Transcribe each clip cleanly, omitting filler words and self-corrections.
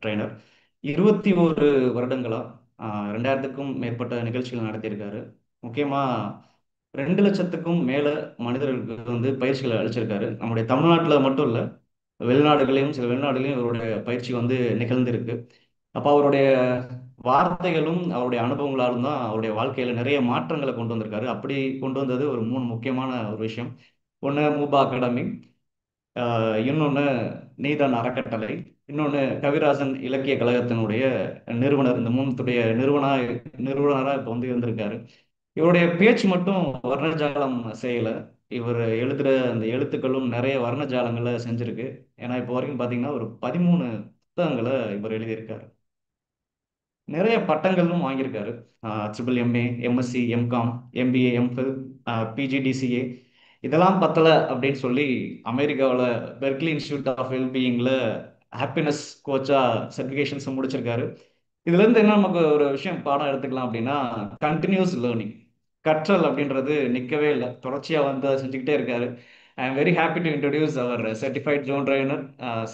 Trainer. 21 வருடங்களா 2000க்கும் மேற்பட்ட நிகழ்ச்சிகள் நடத்தியிருக்காரு. முக்கியமா 2,00,000க்கும் மேல மனிதர்களுக்கு பயிற்சிகளை அளிச்சிருக்காரு. நம்முடைய தமிழ்நாட்டுல மட்டும் இல்ல, வெளிநாடுகளையும் சில வெளிநாடுகளையும் இவருடைய பயிற்சி நிகழ்ந்திருக்கு. அப்ப அவருடைய வார்த்தைகளும் அவருடைய அனுபவங்களாலும் தான் அவருடைய வாழ்க்கையில நிறைய மாற்றங்களை கொண்டு வந்திருக்காரு. அப்படி கொண்டு வந்தது ஒரு 3 முக்கியமான ஒரு விஷயம். ஒன்று மூபா அகாடமி, இன்னொன்று நீதான் அறக்கட்டளை, இன்னொன்று கவிராசன் இலக்கிய கழகத்தினுடைய நிறுவனர். இந்த மூணுத்துடைய நிறுவனராக இப்போ இருந்திருக்காரு. இவருடைய பேச்சு மட்டும் வர்ணஜாலம் செய்யல. இவர் எழுதுற அந்த எழுத்துக்களும் நிறைய வர்ணஜாலங்களை செஞ்சிருக்கு. ஏன்னா இப்போ வரைக்கும் பார்த்தீங்கன்னா ஒரு 13 புத்தகங்களை இவர் எழுதியிருக்காரு. நிறைய பட்டங்களும் வாங்கியிருக்காரு. Triple MA, MSc, MCom, MBA, MPhil, PGDCA. இதெல்லாம் பத்தல அப்படின்னு சொல்லி அமெரிக்காவில் பெர்க்லி இன்ஸ்டியூட் ஆஃப் வெல்பீயிங்கில் ஹாப்பினஸ் கோச்சா சர்டிஃபிகேஷன்ஸ் முடிச்சிருக்காரு. இதுல இருந்து என்ன நமக்கு ஒரு விஷயம் பாடம் எடுத்துக்கலாம் அப்படின்னா, கண்டினியூஸ் லேர்னிங், கற்றல் அப்படின்றது நிற்கவே இல்லை, தொடர்ச்சியா அதை செஞ்சுக்கிட்டே இருக்காரு. I am very happy to introduce our certified zone trainer,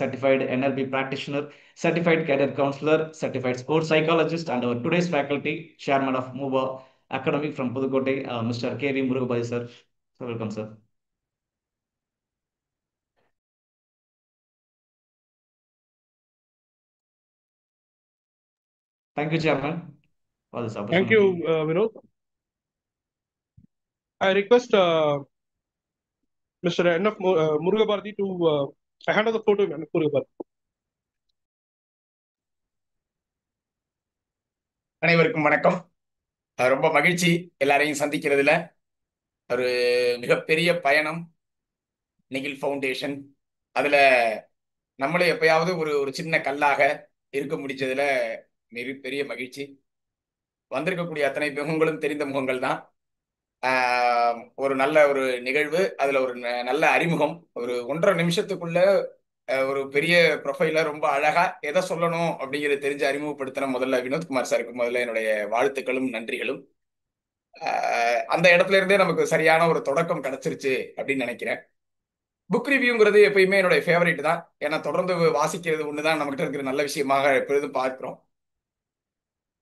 certified NLP practitioner, certified cadet counselor, certified sports psychologist, and our today's faculty, chairman of MUBA Academy from Pudukkottai, Mr. K.V. Murugapadi, sir. So welcome, sir. Thank you, chairman, for this Thank opportunity. you, Vinod. I request Mr. N.F. Murugapadi to I hand over the floor to N.F. Murugapadi. அனைவருக்கும் வணக்கம். ரொம்ப மகிழ்ச்சி எல்லாரையும் சந்திக்கிறதுல. ஒரு மிகப்பெரிய பயணம் Nikhil foundation. அதுல நம்மளும் எப்பயாவது ஒரு ஒரு சின்ன கல்லாக இருக்க முடிச்சதுல மிகப்பெரிய மகிழ்ச்சி. வந்திருக்கக்கூடிய அத்தனை முகங்களும் தெரிந்த முகங்கள் தான். ஒரு நல்ல ஒரு நிகழ்வு, அதுல ஒரு நல்ல அறிமுகம். ஒரு 1.5 நிமிஷத்துக்குள்ள ஒரு பெரிய ப்ரொஃபைல ரொம்ப அழகா எதை சொல்லணும் அப்படிங்கிறது தெரிஞ்சு அறிமுகப்படுத்தின முதல்ல வினோத்குமார் சாருக்கு முதல்ல என்னுடைய வாழ்த்துக்களும் நன்றிகளும். அந்த இடத்துல இருந்தே நமக்கு சரியான ஒரு தொடக்கம் கிடைச்சிருச்சு அப்படின்னு நினைக்கிறேன். புக் ரிவ்யூங்கிறது எப்பயுமே என்னுடைய ஃபேவரட் தான். ஏன்னா தொடர்ந்து வாசிக்கிறது ஒண்ணுதான் நம்மகிட்ட இருக்கிற நல்ல விஷயமாக எப்பொழுதும் பார்க்கிறோம்.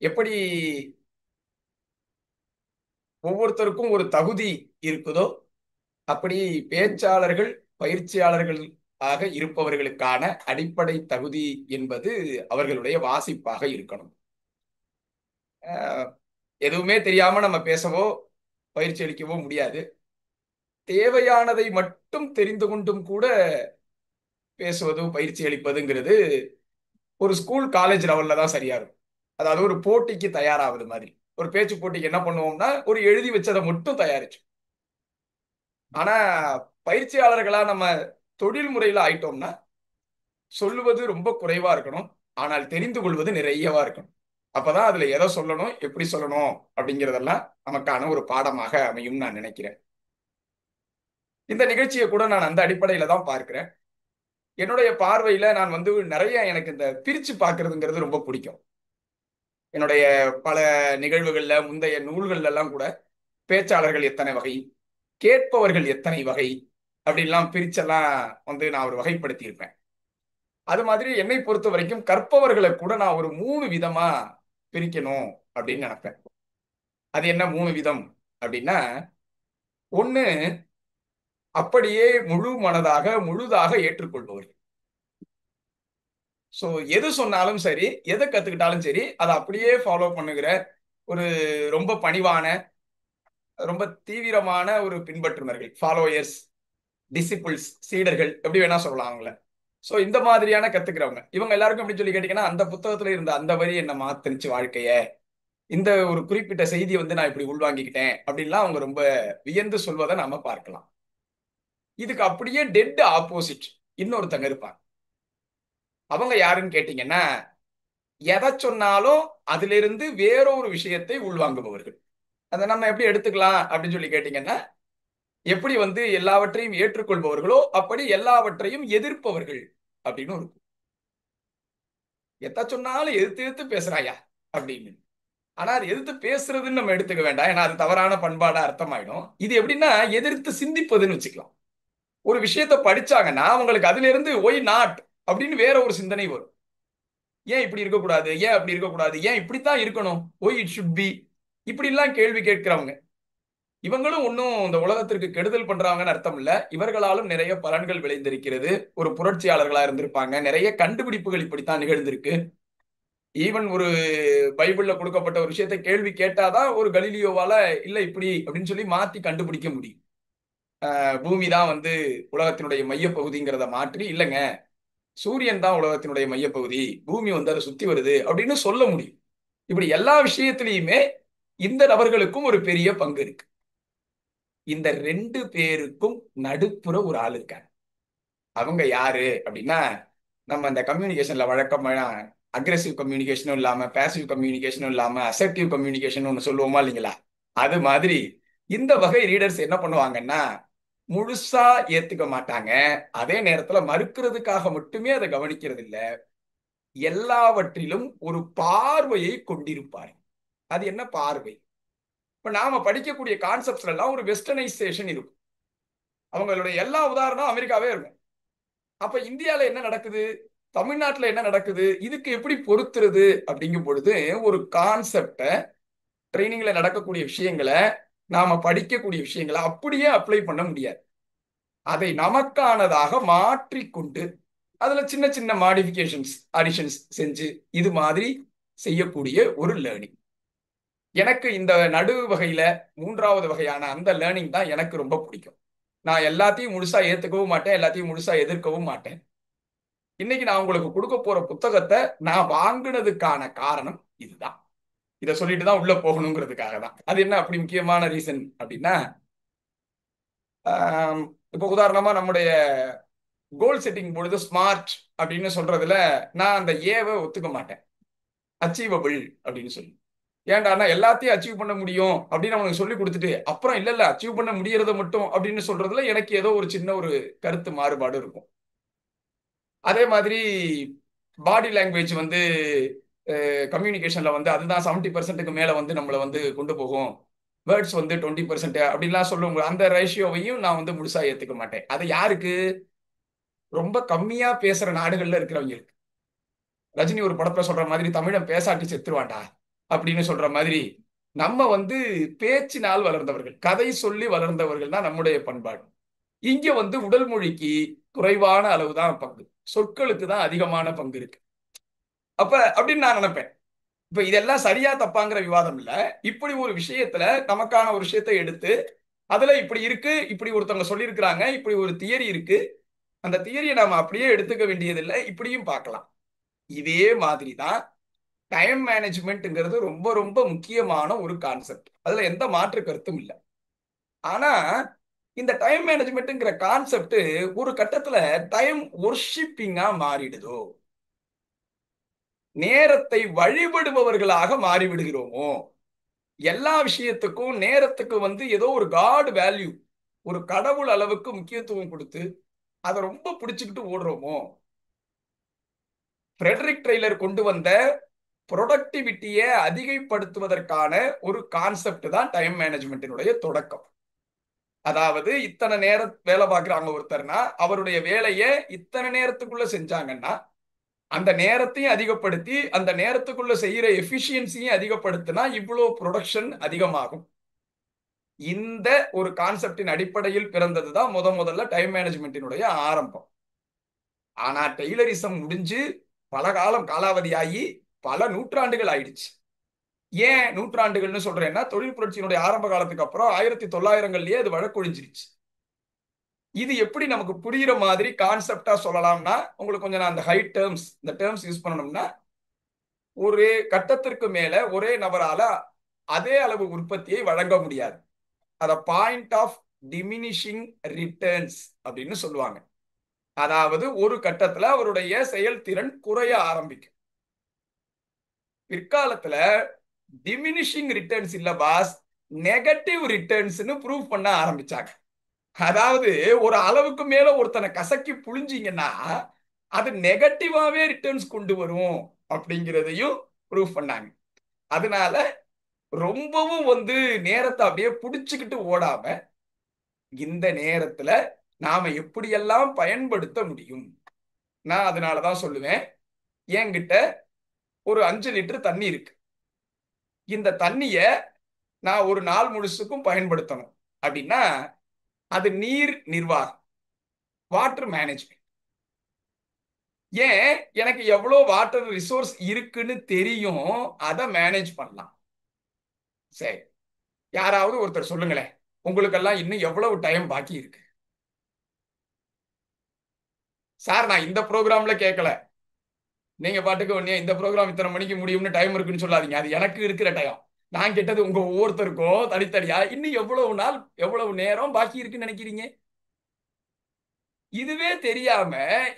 எப்படி ஒவ்வொருத்தருக்கும் ஒரு தகுதி இருக்குதோ, அப்படி பேச்சாளர்கள் பயிற்சியாளர்கள் ஆக இருப்பவர்களுக்கான அடிப்படை தகுதி என்பது அவர்களுடைய வாசிப்பாக இருக்கணும். எதுவுமே தெரியாம நம்ம பேசவோ பயிற்சி அளிக்கவோ முடியாது. தேவையானதை மட்டும் தெரிந்து கொண்டும் கூட பேசுவதும் பயிற்சி அளிப்பதுங்கிறது ஒரு ஸ்கூல் காலேஜ் லெவல்ல தான் சரியா இருக்கும். அதாவது ஒரு போட்டிக்கு தயாராவது மாதிரி. ஒரு பேச்சு போட்டிக்கு என்ன பண்ணுவோம்னா ஒரு எழுதி வச்சதை மட்டும் தயாரிச்சு. ஆனா பயிற்சியாளர்களா நம்ம தொழில் முறையில ஆயிட்டோம்னா சொல்லுவது ரொம்ப குறைவா இருக்கணும், ஆனால் தெரிந்து கொள்வது நிறையவா இருக்கணும். அப்பதான் அதுல எதை சொல்லணும், எப்படி சொல்லணும் அப்படிங்கிறதெல்லாம் நமக்கான ஒரு பாடமாக அமையும் நான் நினைக்கிறேன். இந்த நிகழ்ச்சியை கூட நான் அந்த அடிப்படையில தான் பார்க்கிறேன். என்னுடைய பார்வையில நான் நிறைய எனக்கு இந்த பிரிச்சு பார்க்கறதுங்கிறது ரொம்ப பிடிக்கும். என்னுடைய பல நிகழ்வுகள்ல முந்தைய நூல்கள்ல எல்லாம் கூட பேச்சாளர்கள் எத்தனை வகை, கேட்பவர்கள் எத்தனை வகை அப்படின்லாம் பிரிச்செல்லாம் நான் ஒரு வகைப்படுத்தி இருப்பேன். அது மாதிரி என்னை பொறுத்த வரைக்கும் கற்பவர்களை கூட நான் ஒரு 3 விதமா பிரிக்கணும் அப்படின்னு நினைப்பேன். அது என்ன 3 விதம் அப்படின்னா, ஒண்ணு அப்படியே முழு மனதாக முழுதாக ஏற்றுக்கொள்பவர்கள். சோ எது சொன்னாலும் சரி, எதை கத்துக்கிட்டாலும் சரி, அதை அப்படியே ஃபாலோ பண்ணுகிற ஒரு ரொம்ப பணிவான ரொம்ப தீவிரமான ஒரு பின்பற்றுனர்கள், ஃபாலோயர்ஸ், டிசிபிள்ஸ், சீடர்கள் எப்படி வேணா சொல்லலாம் அவங்கள. சோ இந்த மாதிரியான கத்துக்கிறவங்க இவங்க எல்லாருக்கும் எப்படி சொல்லி கேட்டீங்கன்னா, அந்த புத்தகத்துல இருந்த அந்த வரி என்ன மாத்திருச்சு வாழ்க்கைய, இந்த ஒரு குறிப்பிட்ட செய்தியை நான் இப்படி உள்வாங்கிக்கிட்டேன் அப்படின்லாம் அவங்க ரொம்ப வியந்து சொல்வதை நாம பார்க்கலாம். இதுக்கு அப்படியே டெட் ஆப்போசிட் இன்னொருத்தங்க இருப்பாங்க. அவங்க யாருன்னு கேட்டீங்கன்னா, எதை சொன்னாலும் அதுல இருந்து வேறொரு விஷயத்தை உள்வாங்குபவர்கள். அதை நம்ம எப்படி எடுத்துக்கலாம் அப்படின்னு சொல்லி கேட்டீங்கன்னா, எப்படி எல்லாவற்றையும் ஏற்றுக்கொள்பவர்களோ அப்படி எல்லாவற்றையும் எதிர்ப்பவர்கள் அப்படின்னு இருக்கும். எதை சொன்னாலும் எதிர்த்து எதிர்த்து பேசுறாயா அப்படின்னு. ஆனா அது எதிர்த்து பேசுறதுன்னு நம்ம எடுத்துக்க வேண்டாம், ஏன்னா அது தவறான பண்பாடா அர்த்தமாயிடும். இது எப்படின்னா எதிர்த்து சிந்திப்பதுன்னு வச்சுக்கலாம். ஒரு விஷயத்தை படிச்சாங்கன்னா அவங்களுக்கு அதுல இருந்து ஒய் நாட் அப்படின்னு வேற ஒரு சிந்தனை வரும். ஏன் இப்படி இருக்கக்கூடாது, ஏன் அப்படி இருக்கக்கூடாது, ஏன் இப்படித்தான் இருக்கணும், ஒய் இட் ஷுட் பி, இப்படி எல்லாம் கேள்வி கேட்கிறவங்க. இவங்களும் ஒன்றும் இந்த உலகத்திற்கு கெடுதல் பண்றாங்கன்னு அர்த்தம் இல்ல. இவர்களாலும் நிறைய பலன்கள் விளைந்திருக்கிறது. ஒரு புரட்சியாளர்களா இருந்திருப்பாங்க. நிறைய கண்டுபிடிப்புகள் இப்படித்தான் நிகழ்ந்திருக்கு. ஈவன் ஒரு பைபிள்ல கொடுக்கப்பட்ட ஒரு விஷயத்தை கேள்வி கேட்டாதான் ஒரு கலீலியோவால இல்ல இப்படி அப்படின்னு சொல்லி மாத்தி கண்டுபிடிக்க முடியும். பூமி தான் வந்து உலகத்தினுடைய மையப்பகுதிங்கிறத மாற்றி, இல்லைங்க சூரியன் தான் உலகத்தினுடைய மையப்பகுதி, பூமி வந்து அதை சுத்தி வருது அப்படின்னு சொல்ல முடியும். இப்படி எல்லா விஷயத்திலையுமே இந்த நபர்களுக்கும் ஒரு பெரிய பங்கு இருக்கு. இந்த 2 பேருக்கும் நடுப்புற ஒரு ஆள் இருக்காங்க. அவங்க யாரு அப்படின்னா, நம்ம இந்த கம்யூனிகேஷன்ல வழக்கமா அக்ரெசிவ் கம்யூனிகேஷனும் இல்லாம, பேசிவ் கம்யூனிகேஷனும் இல்லாம, அசர்டிவ் கம்யூனிகேஷன் ஒன்று சொல்லுவோமா இல்லைங்களா, அது மாதிரி இந்த வகை ரீடர்ஸ் என்ன பண்ணுவாங்கன்னா, முழுசா ஏத்துக்க மாட்டாங்க. அதே நேரத்துல மறுக்கிறதுக்காக மட்டுமே அதை கவனிக்கிறது இல்ல, எல்லாவற்றிலும் ஒரு பார்வையை கொண்டிருப்பார். அது என்ன பார்வை? இப்ப நாம படிக்கக்கூடிய கான்செப்ட்ஸ்ல எல்லாம் ஒரு வெஸ்டர்னைசேஷன் இருக்கும். அவங்களுடைய எல்லா உதாரணம் அமெரிக்காவே இருக்கும். அப்ப இந்தியால என்ன நடக்குது, தமிழ்நாட்டுல என்ன நடக்குது, இதுக்கு எப்படி பொருத்துறது அப்படிங்கும் பொழுது ஒரு கான்செப்டை, ட்ரைனிங்ல நடக்கக்கூடிய விஷயங்களை, நாம படிக்கக்கூடிய விஷயங்களை அப்படியே அப்ளை பண்ண முடியாது. அதை நமக்கானதாக மாற்றிக்கொண்டு அதுல சின்ன சின்ன மாடிஃபிகேஷன்ஸ், அடிஷன்ஸ் செஞ்சு இது மாதிரி செய்யக்கூடிய ஒரு லேர்னிங். எனக்கு இந்த நடு வகையில 3வது வகையான அந்த லேர்னிங் தான் எனக்கு ரொம்ப பிடிக்கும். நான் எல்லாத்தையும் முழுசா ஏத்துக்கவும் மாட்டேன், எல்லாத்தையும் முழுசா எதிர்க்கவும் மாட்டேன். இன்னைக்கு நான் உங்களுக்கு கொடுக்க போற புத்தகத்தை நான் வாங்கினதுக்கான காரணம் இதுதான். இதை சொல்லிட்டு தான் உள்ள போகணுங்கிறதுக்காக தான். அது என்ன அப்படி முக்கியமான ரீசன் அப்படின்னா, இப்போ உதாரணமா நம்முடைய கோல் செட்டிங் பொழுது ஸ்மார்ட் அப்படின்னு சொல்றதுல நான் அந்த ஏவை ஒத்துக்க மாட்டேன். அச்சீவபிள் அப்படின்னு சொல்லி, ஏன்டானா எல்லாத்தையும் அச்சீவ் பண்ண முடியும் அப்படின்னு அவனுக்கு சொல்லி கொடுத்துட்டு அப்புறம் இல்ல அச்சீவ் பண்ண முடியறத மட்டும் அப்படின்னு சொல்றதுல எனக்கு ஏதோ ஒரு சின்ன ஒரு கருத்து மாறுபாடு இருக்கும். அதே மாதிரி பாடி லாங்குவேஜ் வந்து கம்யூனிகேஷன்ல வந்து அதுதான் 70% மேல வந்து நம்மளை வந்து கொண்டு போகும், வேர்ட்ஸ் வந்து 20% அப்படின்லாம் சொல்லுவாங்க. அந்த ரேஷியோவையும் நான் வந்து முழுசா ஏத்துக்க மாட்டேன். அது யாருக்கு? ரொம்ப கம்மியா பேசுற நாடுகள்ல இருக்கிறவங்களுக்கு. ரஜினி ஒரு படத்துல சொல்ற மாதிரி தமிழன் பேசாட்டி செத்துருவாண்டா அப்படின்னு சொல்ற மாதிரி, நம்ம வந்து பேச்சினால் வளர்ந்தவர்கள், கதை சொல்லி வளர்ந்தவர்கள் தான் நம்முடைய பண்பாடு. இங்க வந்து உடல் மொழிக்கு குறைவான அளவுதான் பங்கு, சொற்களுக்கு தான் அதிகமான பங்கு இருக்கு. அப்ப அப்படின்னு நான் நினைப்பேன். இப்ப இதெல்லாம் சரியா தப்பாங்கிற விவாதம் இல்ல. இப்படி ஒரு விஷயத்துல நமக்கான ஒரு விஷயத்தை எடுத்து அதுல இப்படி இருக்கு, இப்படி ஒருத்தவங்க சொல்லியிருக்கிறாங்க, இப்படி ஒரு தியரி இருக்கு, அந்த தியரியை நாம அப்படியே எடுத்துக்க வேண்டியதில்லை, இப்படியும் பார்க்கலாம். இதே மாதிரி தான் டைம் மேனேஜ்மெண்ட்ங்கிறது ரொம்ப ரொம்ப முக்கியமான ஒரு கான்செப்ட். அதுல எந்த மாற்று கருத்தும் இல்லை. ஆனா இந்த டைம் மேனேஜ்மெண்ட்ங்கிற கான்செப்ட் ஒரு கட்டத்துல டைம் ஒர்ஷிப்பிங்கா மாறிடுதோ, நேரத்தை வழிபடுபவர்களாக மாறிவிடுகிறோமோ, எல்லா விஷயத்துக்கும் நேரத்துக்கு வந்து ஏதோ ஒரு காட் வேல்யூ, ஒரு கடவுள் அளவுக்கு முக்கியத்துவம் கொடுத்து அதை ரொம்ப பிடிச்சுக்கிட்டு ஓடுறோமோ. ஃப்ரெட்ரிக் ட்ரெய்லர் கொண்டு வந்த ப்ரொடக்டிவிட்டியை அதிகப்படுத்துவதற்கான ஒரு கான்செப்ட் தான் டைம் மேனேஜ்மெண்ட்டினுடைய தொடக்கம். அதாவது இத்தனை நேரம் வேலை பார்க்குறாங்க ஒருத்தர்னா, அவருடைய வேலையை இத்தனை நேரத்துக்குள்ள செஞ்சாங்கன்னா அந்த நேரத்தையும் அதிகப்படுத்தி அந்த நேரத்துக்குள்ள செய்யற எஃபிஷியன்சியும் அதிகப்படுத்தினா இவ்வளோ ப்ரொடக்ஷன் அதிகமாகும். இந்த ஒரு கான்செப்டின் அடிப்படையில் பிறந்ததுதான் முதல்ல டைம் மேனேஜ்மெண்ட்டினுடைய ஆரம்பம். ஆனா டெய்லரிசம் முடிஞ்சு பல காலம் காலாவதியாகி பல நூற்றாண்டுகள் ஆயிடுச்சு. ஏன் நூற்றாண்டுகள்னு சொல்றேன்னா, தொழில் புரட்சியினுடைய ஆரம்ப காலத்துக்கு அப்புறம் 1900ங்கள்லயே அது வழக்கொழிஞ்சிருச்சு. இது எப்படி நமக்கு புரியுற மாதிரி கான்செப்டா சொல்லலாம்னா, உங்களுக்கு கொஞ்சம் நான் அந்த ஹை டேர்ம்ஸ், இந்த டேர்ம்ஸ் யூஸ் பண்ணணும்னா, ஒரு கட்டத்திற்கு மேல ஒரே நபரால அதே அளவு உற்பத்தியை வழங்க முடியாது. அத பாயிண்ட் ஆஃப் டிமினிஷிங் ரிட்டர்ன்ஸ் அப்படின்னு சொல்லுவாங்க. அதாவது ஒரு கட்டத்துல அவருடைய செயல்திறன் குறைய ஆரம்பிக்கும். பிற்காலத்துல டிமினிஷிங் ரிட்டர்ன்ஸ் இல்ல பாஸ், நெகட்டிவ் ரிட்டர்ன்ஸ்னு ப்ரூவ் பண்ண ஆரம்பிச்சாங்க. அதாவது ஒரு அளவுக்கு மேல ஒருத்தனை கசக்கி புழிஞ்சிங்கன்னா அது நெகட்டிவாவே ரிட்டர்ன்ஸ் கொண்டு வரும் அப்படிங்கிறதையும் ப்ரூவ் பண்ணாங்க. அதனால ரொம்பவும் வந்து நேரத்தை அப்படியே புடிச்சுக்கிட்டு ஓடாம இந்த நேரத்துல நாம எப்படியெல்லாம் பயன்படுத்த முடியும். நான் அதனாலதான் சொல்லுவேன், என்கிட்ட ஒரு 5 லிட்டர் தண்ணி இருக்கு. இந்த தண்ணிய நான் ஒரு நாள் முழுசுக்கும் பயன்படுத்தணும் அப்படின்னா அது நீர் நிர்வாகம், வாட்டர் மேனேஜ்மெண்ட். ஏன் எனக்கு எவ்வளவு வாட்டர் ரிசோர்ஸ் இருக்குன்னு தெரியும், அதை மேனேஜ் பண்ணலாம். சரி, யாராவது ஒருத்தர் சொல்லுங்களேன், உங்களுக்கெல்லாம் இன்னும் எவ்வளவு டைம் பாக்கி இருக்கு? சார் நான் இந்த ப்ரோக்ராம்ல கேட்கல, நீங்க பாட்டுக்கு ஒன்னே இந்த ப்ரோக்ராம் இத்தனை மணிக்கு முடியும்னு டைம் இருக்குன்னு சொல்லாதீங்க. அது எனக்கு இருக்கிற டைம். நான் கேட்டது உங்க ஒவ்வொருத்தருக்கும் தனித்தனியா இன்னும் எவ்வளவு நாள் எவ்வளவு நேரம் பாக்கி இருக்குன்னு நினைக்கிறீங்க? இதுவே தெரியாம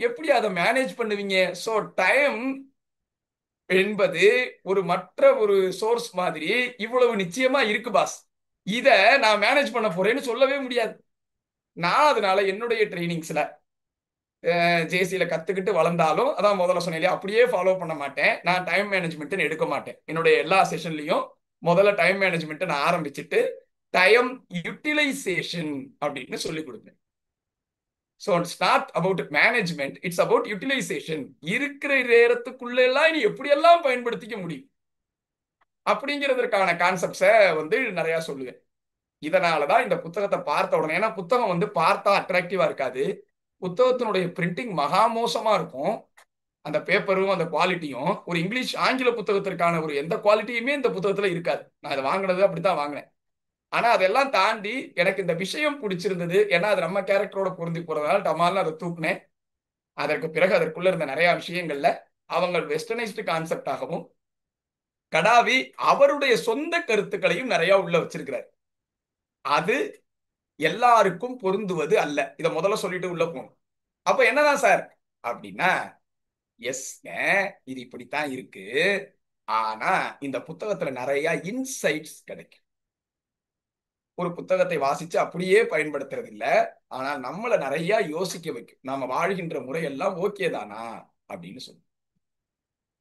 எப்படி அதை மேனேஜ் பண்ணுவீங்க? சோ டைம் என்பது ஒரு மற்ற ஒரு சோர்ஸ் மாதிரி இவ்வளவு நிச்சயமா இருக்கு பாஸ், இத நான் மேனேஜ் பண்ண போறேன்னு சொல்லவே முடியாது. நான் அதனால என்னுடைய ட்ரைனிங்ஸ்ல ஜேசியில கத்துக்கிட்டு வளர்ந்தாலும் அதான் முதல்ல சொன்னேன், அப்படியே ஃபாலோ பண்ண மாட்டேன். நான் டைம் மேனேஜ்மெண்ட் எடுக்க மாட்டேன். என்னுடைய எல்லா செஷன்லயும் முதல்ல டைம் மேனேஜ்மெண்ட் நான் ஆரம்பிச்சுட்டு டைம் யூட்டிலைசேஷன் அப்படின்னு சொல்லி கொடுப்பேன். So it's not about management, it's about utilization. இருக்கிற நேரத்துக்குள்ள எல்லாம் நீ எப்படியெல்லாம் பயன்படுத்திக்க முடியும் அப்படிங்கிறதுக்கான கான்செப்ட்ஸை நிறைய சொல்லுவேன். இதனாலதான் இந்த புத்தகத்தை பார்த்த உடனே, ஏன்னா புத்தகம் பார்த்தா அட்ராக்டிவா இருக்காது, புத்தகத்தினுடைய பிரிண்டிங் மகா மோசமா இருக்கும். அந்த பேப்பரும் அந்த குவாலிட்டியும் ஒரு இங்கிலீஷ் ஆங்கில புத்தகத்திற்கான ஒரு எந்த குவாலிட்டியுமே இந்த புத்தகத்துல இருக்காது. நான் அதை வாங்கினது அப்படித்தான் வாங்கினேன். ஆனா அதெல்லாம் தாண்டி எனக்கு இந்த விஷயம் பிடிச்சிருந்தது. ஏன்னா அது நம்ம கேரக்டரோட பொருந்தி போறதுனால டமால்னு அதை தூக்குனேன். அதற்கு பிறகு அதற்குள்ள இருந்த நிறைய விஷயங்கள்ல அவங்க வெஸ்டர்னைஸ்டு கான்செப்டாகவும் கடாவி அவருடைய சொந்த கருத்துக்களையும் நிறைய உள்ள வச்சிருக்கிறார். அது எல்லாருக்கும் பொருந்துவது அல்ல. இதை முதல்ல சொல்லிட்டு உள்ள போகணும். அப்ப என்னதான் சார் அப்படின்னா, எஸ்ங்க இது இப்படித்தான் இருக்கு, ஆனா இந்த புத்தகத்துல நிறைய இன்சைட்ஸ் கிடைக்கும். ஒரு புத்தகத்தை வாசிச்சு அப்படியே பயன்படுத்துறது இல்ல, ஆனா நம்மள நிறைய யோசிக்க வைக்கும். நாம வாழ்கின்ற முறையெல்லாம் ஓகே தானா அப்படின்னு சொல்லு.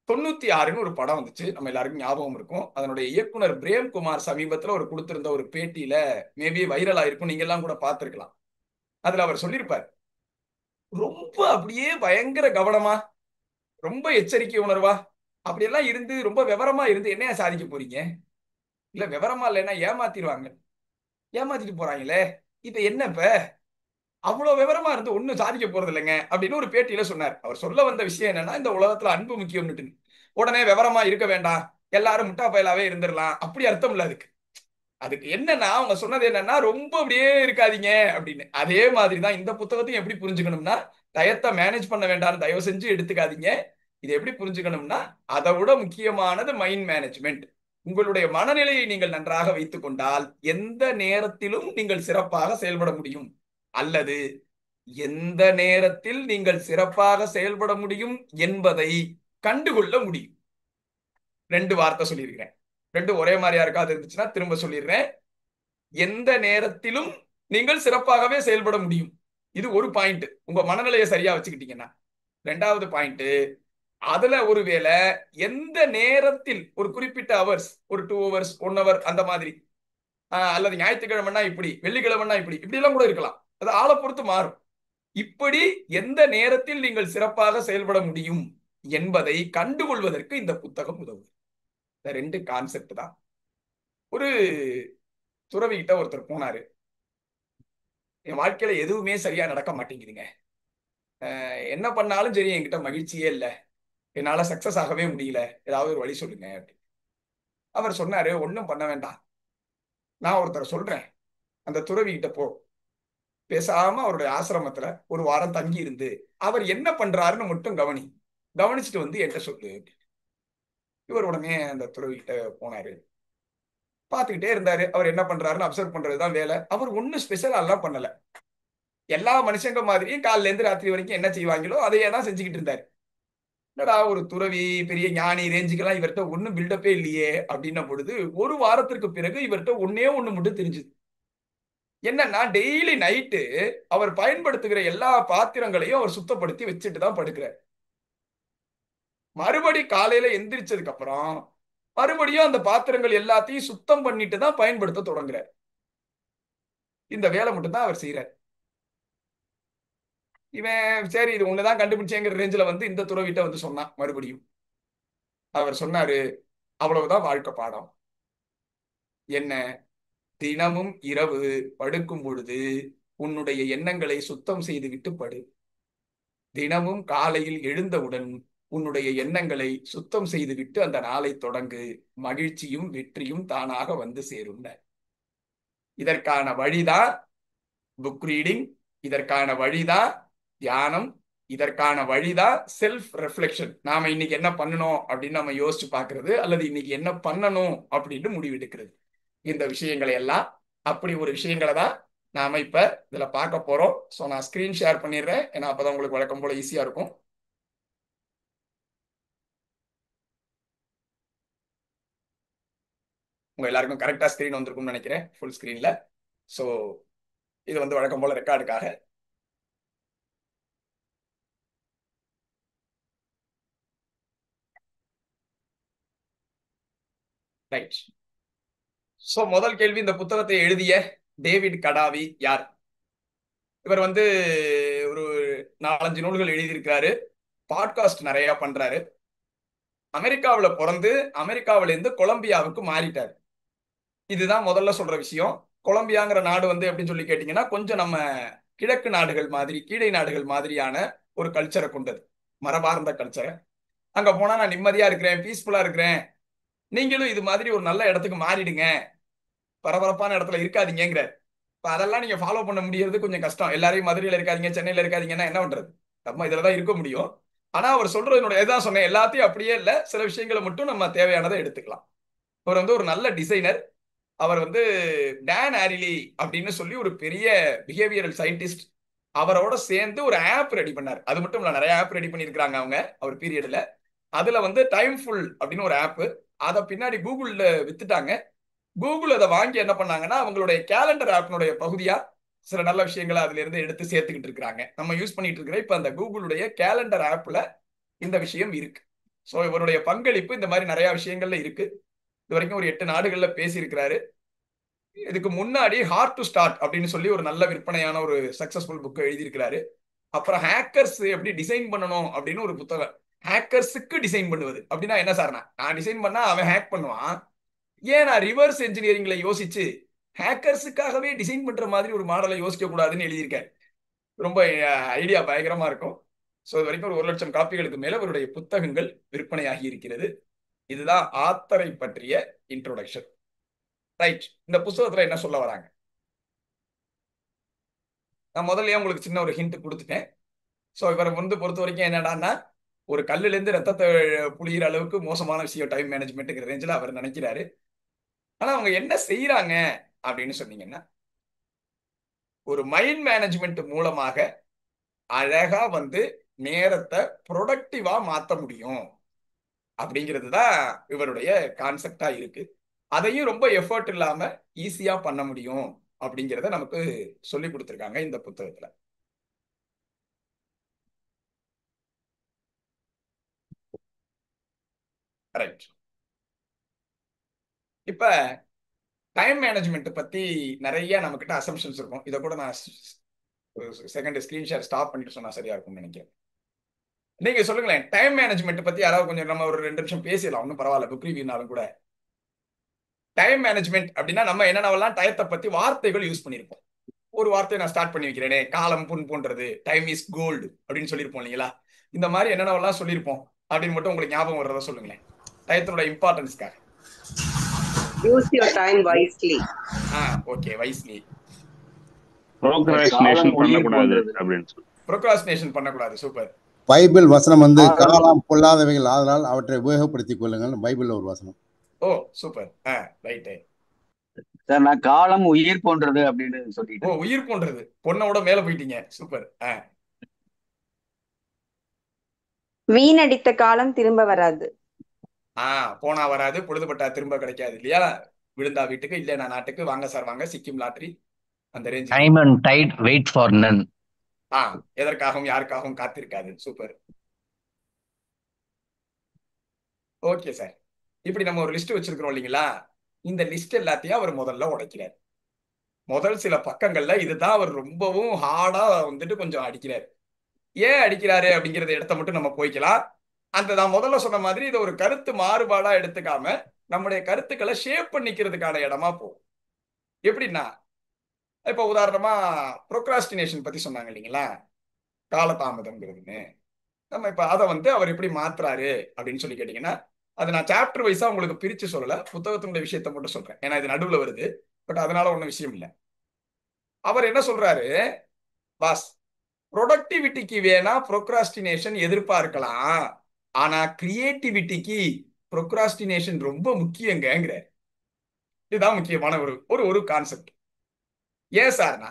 96ன்னு ஒரு படம் வந்துச்சு, நம்ம எல்லாருக்கும் ஞாபகம் இருக்கும். அதனுடைய இயக்குனர் பிரேம்குமார் சமீபத்துல ஒரு கொடுத்திருந்த ஒரு பேட்டியில மேபி வைரல் ஆயிருக்கும், நீங்க எல்லாம் கூட பார்த்திருக்கலாம். அதுல அவர் சொல்லியிருப்பார், ரொம்ப அப்படியே பயங்கர கவனமா, ரொம்ப எச்சரிக்கை உணர்வா அப்படியெல்லாம் இருந்து ரொம்ப விவரமா இருந்து என்னையா சாதிக்க போறீங்க? இல்ல விவரமா இல்லைன்னா ஏமாத்திடுவாங்க, ஏமாத்திட்டு போறாங்களே, இப்ப என்ன இப்ப அவ்வளவு விவரமா இருந்து ஒண்ணும் சாதிக்க போறது இல்லைங்க அப்படின்னு ஒரு பேட்டியில சொன்னார். அவர் சொல்ல வந்த விஷயம் என்னன்னா, இந்த உலகத்துல அன்பு முக்கியம்னுட்டு. உடனே விவரமா இருக்க வேண்டாம், எல்லாரும் முட்டா பயலாவே இருந்துடலாம் அப்படி அர்த்தம் இல்ல அதுக்கு. அதுக்கு என்னன்னா அவங்க சொன்னது என்னன்னா, ரொம்ப அப்படியே இருக்காதீங்க அப்படின்னு. அதே மாதிரிதான் இந்த புத்தகத்தையும் எப்படி புரிஞ்சுக்கணும்னா, டயத்தை மேனேஜ் பண்ண வேண்டாம்னு தயவு செஞ்சு எடுத்துக்காதீங்க. இது எப்படி புரிஞ்சுக்கணும்னா, அதை விட முக்கியமானது மைண்ட் மேனேஜ்மெண்ட். உங்களுடைய மனநிலையை நீங்கள் நன்றாக வைத்துக் கொண்டால் எந்த நேரத்திலும் நீங்கள் சிறப்பாக செயல்பட முடியும், அல்லது எந்த நேரத்தில் நீங்கள் சிறப்பாக செயல்பட முடியும் என்பதை கண்டுகொள்ள முடியும். 2 வார்த்தை சொல்லியிருக்கிறேன், 2 ஒரே மாதிரியா இருக்காது இருந்துச்சுன்னா திரும்ப சொல்லிடுறேன். எந்த நேரத்திலும் நீங்கள் சிறப்பாகவே செயல்பட முடியும், இது ஒரு பாயிண்ட். உங்க மனநிலையை சரியா வச்சுக்கிட்டீங்கன்னா. 2வது பாயிண்ட், அதுல ஒருவேளை எந்த நேரத்தில் ஒரு குறிப்பிட்ட அவர்ஸ், ஒரு 2 hours 1 hour அந்த மாதிரி, அல்லது ஞாயிற்றுக்கிழமைனா இப்படி, வெள்ளிக்கிழமைனா இப்படி, இப்படி எல்லாம் கூட இருக்கலாம். அது ஆளை பொறுத்து மாறும். இப்படி எந்த நேரத்தில் நீங்கள் சிறப்பாக செயல்பட முடியும் என்பதை கண்டுகொள்வதற்கு இந்த புத்தகம் உதவும். இந்த 2 கான்செப்ட் தான். ஒரு துறவிகிட்ட ஒருத்தர் போனாரு, என் வாழ்க்கையில எதுவுமே சரியா நடக்க மாட்டேங்குதுங்க, என்ன பண்ணாலும் சரி என்கிட்ட மகிழ்ச்சியே இல்லை, என்னால சக்சஸ் ஆகவே முடியல, ஏதாவது ஒரு வழி சொல்லுங்க அப்படின்னு. அவர் சொன்னாரு, ஒன்றும் பண்ண வேண்டாம், நான் ஒருத்தர் சொல்றேன், அந்த துறவிகிட்ட போ, பேசாம அவருடைய ஆசிரமத்துல ஒரு வாரம் தங்கி இருந்து அவர் என்ன பண்றாருன்னு மட்டும் கவனி, கவனிச்சுட்டு வந்து என்கிட்ட சொல்லு. இவர் உடனே அந்த துறவிகிட்ட போனாரு, பார்த்துக்கிட்டே இருந்தாரு. அவர் என்ன பண்றாருன்னு அப்சர்வ் பண்றதுதான் வேலை. அவர் ஒன்னும் ஸ்பெஷலா எல்லாம் பண்ணல, எல்லா மனுஷங்க மாதிரியும் காலையில இருந்து ராத்திரி வரைக்கும் என்ன செய்வாங்களோ அதையே தான் செஞ்சுக்கிட்டு இருந்தாரு. என்னடா ஒரு துறவி பெரிய ஞானி ரேஞ்சுக்கெல்லாம் இவர்கிட்ட ஒன்னும் பில்டப்பே இல்லையே அப்படின்ன பொழுது, ஒரு வாரத்திற்கு பிறகு இவர்கிட்ட ஒன்னே ஒண்ணு மட்டும் தெரிஞ்சுது. என்னன்னா, டெய்லி நைட்டு அவர் பயன்படுத்துகிற எல்லா பாத்திரங்களையும் அவர் சுத்தப்படுத்தி வச்சுட்டு தான் படுக்கிறார். மறுபடி காலையில எந்திரிச்சதுக்கு அப்புறம் மறுபடியும் அந்த பாத்திரங்கள் எல்லாத்தையும் சுத்தம் பண்ணிட்டு தான் பயன்படுத்த தொடங்குறார். இந்த வேலை மட்டும் தான் அவர் செய்யறார். இவன் சரி இது ஒண்ணுதான் கண்டுபிடிச்சேங்கிற ரேஞ்சில இந்த துறவிட்ட சொன்னான் மறுபடியும். அவர் சொன்னாரு, அவ்வளவுதான் வாழ்க்கை பாடம். என்ன? தினமும் இரவு படுக்கும் பொழுது உன்னுடைய எண்ணங்களை சுத்தம் செய்து விட்டு படு. தினமும் காலையில் எழுந்தவுடன் உன்னுடைய எண்ணங்களை சுத்தம் செய்துவிட்டு அந்த நாளை தொடங்கு. மகிழ்ச்சியும் வெற்றியும் தானாக வந்து சேரும். இதற்கான வழிதான் புக் ரீடிங், இதற்கான வழிதான் தியானம், இதற்கான வழிதான் செல்ஃப் ரெஃப்ளெக்ஷன். நாம இன்னைக்கு என்ன பண்ணணும் அப்படின்னு நம்ம யோசிச்சு பார்க்கிறது, அல்லது இன்னைக்கு என்ன பண்ணணும் அப்படின்னு முடிவெடுக்கிறது. இந்த விஷயங்களை எல்லாம், அப்படி ஒரு விஷயங்களை தான் நாம இப்ப இதுல பார்க்க போறோம். ஸோ நான் ஸ்கிரீன் ஷேர் பண்ணிடுறேன், ஏன்னா அப்பதான் உங்களுக்கு வழக்கம் போல ஈஸியா இருக்கும். உங்க எல்லாருக்கும் கரெக்டா ஸ்கிரீன் வந்திருக்கும்னு நினைக்கிறேன், ஃபுல் ஸ்கிரீன்ல. ஸோ இது வந்து வழக்கம் போல ரெக்கார்டுக்காக. ரைட். ஸோ முதல் கேள்வி, இந்த புத்தகத்தை எழுதிய டேவிட் கடாவி யார்? இவர் வந்து ஒரு 4-5 நூல்கள் எழுதியிருக்காரு, பாட்காஸ்ட் நிறைய பண்றாரு. அமெரிக்காவில் பிறந்து அமெரிக்காவில இருந்து கொலம்பியாவுக்கு மாறிட்டார். இதுதான் முதல்ல சொல்ற விஷயம். கொலம்பியாங்கிற நாடு வந்து எப்படின்னு சொல்லி கேட்டீங்கன்னா, கொஞ்சம் நம்ம கிழக்கு நாடுகள் மாதிரி, கீழை நாடுகள் மாதிரியான ஒரு கல்ச்சரை கொண்டது, மரபார்ந்த கல்ச்சரை. அங்க போனா நான் நிம்மதியா இருக்கிறேன், பீஸ்ஃபுல்லா இருக்கிறேன், நீங்களும் இது மாதிரி ஒரு நல்ல இடத்துக்கு மாறிடுங்க, பரபரப்பான இடத்துல இருக்காதீங்கிற. இப்ப அதெல்லாம் நீங்க ஃபாலோ பண்ண முடியறது கொஞ்சம் கஷ்டம். எல்லாரையும் மதுரையில இருக்காதீங்க, சென்னையில இருக்காதீங்கன்னா என்ன பண்றது? நம்ம இதுலதான் இருக்க முடியும். ஆனா அவர் சொல்றது, என்னோட எதான் சொன்னேன், எல்லாத்தையும் அப்படியே இல்ல, சில விஷயங்களை மட்டும் நம்ம தேவையானதை எடுத்துக்கலாம். அவர் வந்து ஒரு நல்ல டிசைனர். அவர் வந்து டான் ஆரிலி அப்படின்னு சொல்லி ஒரு பெரிய பிஹேவியரல் சயின்டிஸ்ட், அவரோட சேர்ந்து ஒரு ஆப் ரெடி பண்ணார். அது மட்டும் இல்ல, நிறைய ஆப் ரெடி பண்ணியிருக்கிறாங்க அவங்க அவர் பீரியட்ல. அதுல வந்து டைம்ஃபுல் அப்படின்னு ஒரு ஆப், அதை பின்னாடி கூகுள்ல வித்துட்டாங்க. கூகுள் அதை வாங்கி என்ன பண்ணாங்கன்னா, அவங்களுடைய கேலண்டர் ஆப்னுடைய பகுதியா சில நல்ல விஷயங்களை அதுல இருந்து எடுத்து சேர்த்துக்கிட்டு இருக்கிறாங்க. நம்ம யூஸ் பண்ணிட்டு இருக்கிற இப்ப அந்த கூகுளுடைய கேலண்டர் ஆப்ல இந்த விஷயம் இருக்கு. ஸோ இவருடைய பங்களிப்பு இந்த மாதிரி நிறைய விஷயங்கள்ல இருக்கு. இது வரைக்கும் ஒரு 8 நாடுகள்ல பேசியிருக்கிறாரு. இதுக்கு முன்னாடி ஹார்ட் டு ஸ்டார்ட் அப்படின்னு சொல்லி ஒரு நல்ல விற்பனையான ஒரு சக்சஸ்ஃபுல் புக் எழுதியிருக்கிறாரு. அப்புறம் ஹேக்கர்ஸ் எப்படி டிசைன் பண்ணணும் அப்படின்னு ஒரு புத்தகம். ஹேக்கர்ஸுக்கு டிசைன் பண்ணுவது அப்படின்னா என்ன சார்னா, நான் டிசைன் பண்ணா அவன் ஹேக் பண்ணுவான், ஏன் நான் ரிவர்ஸ் என்ஜினியரிங்ல யோசிச்சு ஹேக்கர்ஸுக்காகவே டிசைன் பண்ற மாதிரி ஒரு மாடலை யோசிக்க கூடாதுன்னு எழுதியிருக்காரு. ரொம்ப ஐடியா பயங்கரமா இருக்கும். ஸோ இது வரைக்கும் ஒரு 1,00,000 காப்பிகளுக்கு மேல அவருடைய புத்தகங்கள் விற்பனையாகி இருக்கிறது. இதுதான் ஆத்தரை பற்றிய இன்ட்ரோடக்ஷன். ரைட். இந்த புத்தகத்துல என்ன சொல்ல வராங்க? நான் முதல்லயே உங்களுக்கு சின்ன ஒரு ஹிண்ட் கொடுத்துட்டேன். ஸோ இவரை வந்து பொறுத்த வரைக்கும் என்னடான்னா, ஒரு கல்லுல இருந்து ரத்தத்தை புளியிற அளவுக்கு மோசமான விஷயம் டைம் மேனேஜ்மெண்ட்ங்கிற ரேஞ்சில் அவர் நினைக்கிறாரு. ஆனா அவங்க என்ன செய்யறாங்க அப்படின்னு சொன்னீங்கன்னா, ஒரு மைண்ட் மேனேஜ்மெண்ட் மூலமாக அழகா வந்து நேரத்தை ப்ரொடக்டிவா மாத்த முடியும் அப்படிங்கிறது தான் இவருடைய கான்செப்டா இருக்கு. அதையும் ரொம்ப எஃபர்ட் இல்லாம ஈஸியா பண்ண முடியும் அப்படிங்கிறத நமக்கு சொல்லி கொடுத்துருக்காங்க இந்த புத்தகத்துல. ரைட். இப்ப டைம் மேனேஜ்மெண்ட் பத்தி நிறைய நம்ம கிட்ட அசம்ஷன்ஸ் இருக்கும். இதை கூட நான் செகண்ட் ஸ்கிரீன் ஷேர் ஸ்டாப் பண்ணிட்டு சொன்னா சரியா இருக்கும்னு நினைக்கிறேன். நீங்க சொல்லுங்களேன், டைம் மேனேஜ்மெண்ட் பத்தி யாராவது கொஞ்சம் நம்ம ஒரு 2 நிமிஷம் பேசலாம், ஒன்றும் பரவாயில்ல, புக் ரிவ்யூனாலும் கூட. டைம் மேனேஜ்மெண்ட் அப்படின்னா நம்ம என்னென்னவெல்லாம் டயத்தை பத்தி வார்த்தைகள் யூஸ் பண்ணியிருப்போம். ஒரு வார்த்தையை நான் ஸ்டார்ட் பண்ணி வைக்கிறேனே, காலம் புண் போன்றது, டைம் இஸ் கோல்டு அப்படின்னு சொல்லியிருப்போம் இல்லைங்களா? இந்த மாதிரி என்னென்னவெல்லாம் சொல்லியிருப்போம் அப்படின்னு மட்டும் உங்களுக்கு ஞாபகம் வர்றதா சொல்லுங்களேன், டயத்தோட இம்பார்ட்டன்ஸ்க்காக. Use your time wisely. Okay, wisely. Procrastination பண்ணக்கூடாது அப்படின்னு சொல்லி. ப்ரோக்ராஸ்டினேஷன் பண்ணக்கூடாது. சூப்பர். பைபிள் வசனம் வந்து காலம் பொல்லாதவைகள் ஆதலால் அவற்றை உபயோகப்படுத்திக் கொள்ளுங்கள், பைபிள்ல ஒரு வசனம். ஓ சூப்பர். ரைட்டு சார், நான் காலம் உயிர் போன்றது அப்படின்னு சொல்லிட்டு. ஓ, உயிர் போன்றது, பொண்ணோட மேல போயிட்டீங்க. சூப்பர். வீணடித்த காலம் திரும்ப வராது. போனா வராது, பொழுதுபட்டா திரும்ப கிடைக்காது இல்லையா? விழுந்தா வீட்டுக்கு, இல்ல நான் நாட்டுக்கு, வாங்க சார் வாங்க, சிக்கிம் லாட்டரி, அந்த range. Time and tide wait for none. எதற்காகவும் யாருக்காகவும் காத்திருக்காது. சூப்பர். Okay sir. இப்படி நம்ம ஒரு லிஸ்ட் வச்சிருக்கிறோம் இல்லைங்களா? இந்த லிஸ்ட் எல்லாத்தையும் அவர் முதல்ல உடைக்கிறார். முதல் சில பக்கங்கள்ல இதுதான் அவர் ரொம்பவும் ஹார்டா வந்துட்டு கொஞ்சம் அடிக்கிறார். ஏன் அடிக்கிறாரு அப்படிங்கறத இடத்த மட்டும் நம்ம போய்க்கலாம். அந்த நான் முதல்ல சொன்ன மாதிரி இதை ஒரு கருத்து மாறுபாடா எடுத்துக்காம நம்முடைய கருத்துக்களை ஷேப் பண்ணிக்கிறதுக்கான இடமா போகும். எப்படின்னா, இப்ப உதாரணமா ப்ரோக்ராஸ்டினேஷன் பத்தி சொன்னாங்க இல்லைங்களா, காலதாமதம்ங்கிறதுன்னு. நம்ம இப்ப அதை அவர் எப்படி மாத்துறாரு அப்படின்னு சொல்லி கேட்டீங்கன்னா, அதை நான் சாப்டர் வைஸா உங்களுக்கு பிரிச்சு சொல்லல, புத்தகத்தினுடைய விஷயத்தை மட்டும் சொல்றேன். ஏன்னா இது நடுவுல வருது. பட் அதனால ஒன்றும் விஷயம் இல்லை. அவர் என்ன சொல்றாரு, பாஸ், ப்ரொடக்டிவிட்டிக்கு வேணா ப்ரோக்ராஸ்டினேஷன் எதிர்பார்க்கலாம், ஆனா கிரியேட்டிவிட்டிக்கு ப்ரோக்ராஸ்டினேஷன் ரொம்ப முக்கியங்கிற. இதுதான் முக்கியமான ஒரு ஒரு ஒரு கான்செப்ட். ஏன் சார்னா,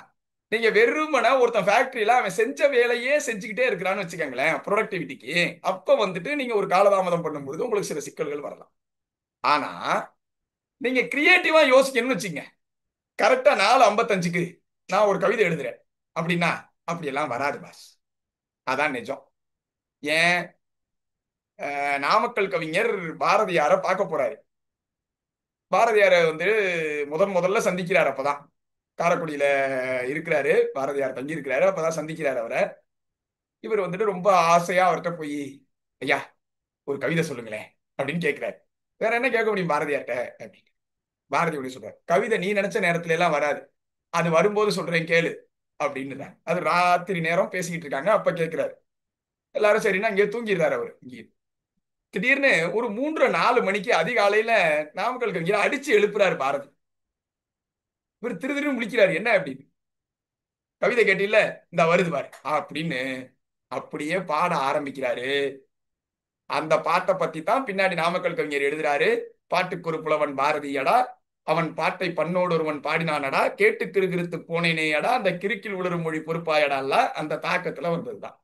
நீங்க வெறுமனா ஒருத்தன் ஃபேக்டரியில அவன் செஞ்ச வேலையே செஞ்சுக்கிட்டே இருக்கிறான்னு வச்சுக்கோங்களேன், ப்ரொடக்டிவிட்டிக்கு, அப்ப நீங்க ஒரு காலதாமதம் பண்ணும்பொழுது உங்களுக்கு சில சிக்கல்கள் வரலாம். ஆனா நீங்க கிரியேட்டிவா யோசிக்கணும்னு வச்சுங்க, கரெக்டா 4:55க்கு நான் ஒரு கவிதை எழுதுறேன் அப்படின்னா அப்படியெல்லாம் வராது பாஸ். அதான் நிஜம். ஏன், நாமக்கல் கவிஞர் பாரதியார பார்க்க போறாரு. பாரதியார முதல்ல சந்திக்கிறார். அப்பதான் காரைக்குடியில இருக்கிறாரு, பாரதியார் தங்கி இருக்கிறாரு. அப்பதான் சந்திக்கிறாரு அவரை. இவர் ரொம்ப ஆசையா அவர்கிட்ட போய், ஐயா ஒரு கவிதை சொல்லுங்களேன் அப்படின்னு கேட்கிறாரு. வேற என்ன கேட்க முடியும் பாரதியார்ட்ட அப்படின்னு. பாரதி அப்படி சொல்றாரு, கவிதை நீ நினைச்ச நேரத்துல எல்லாம் வராது, அது வரும்போது சொல்றேன் கேளு அப்படின்னு. அது ராத்திரி நேரம் பேசிக்கிட்டு இருக்காங்க. அப்ப கேட்கிறாரு. எல்லாரும் சரின்னா இங்கே தூங்கிடுறாரு அவரு. இங்கே திடீர்னு ஒரு 3-4 மணிக்கு அதிகாலையில நாமக்கல் கவிஞரை அடிச்சு எழுப்புறாரு பாரதி. இவர் திரு முழிக்கிறாரு, என்ன அப்படின்னு. கவிதை கேட்டில, இந்த வருது பாரு அப்படின்னு அப்படியே பாட ஆரம்பிக்கிறாரு. அந்த பாட்டை பத்தி தான் பின்னாடி நாமக்கல் கவிஞர் எழுதுறாரு, பாட்டுக்கு ஒரு புலவன் பாரதியடா, அவன் பாட்டை பண்ணோடு ஒருவன் பாடினானடா, கேட்டு கிறுகிறுத்து போனேனேயடா, அந்த கிறுக்கில் உளரும் மொழி பொறுப்பாயடா. அந்த தாக்கத்துல வந்ததுதான்.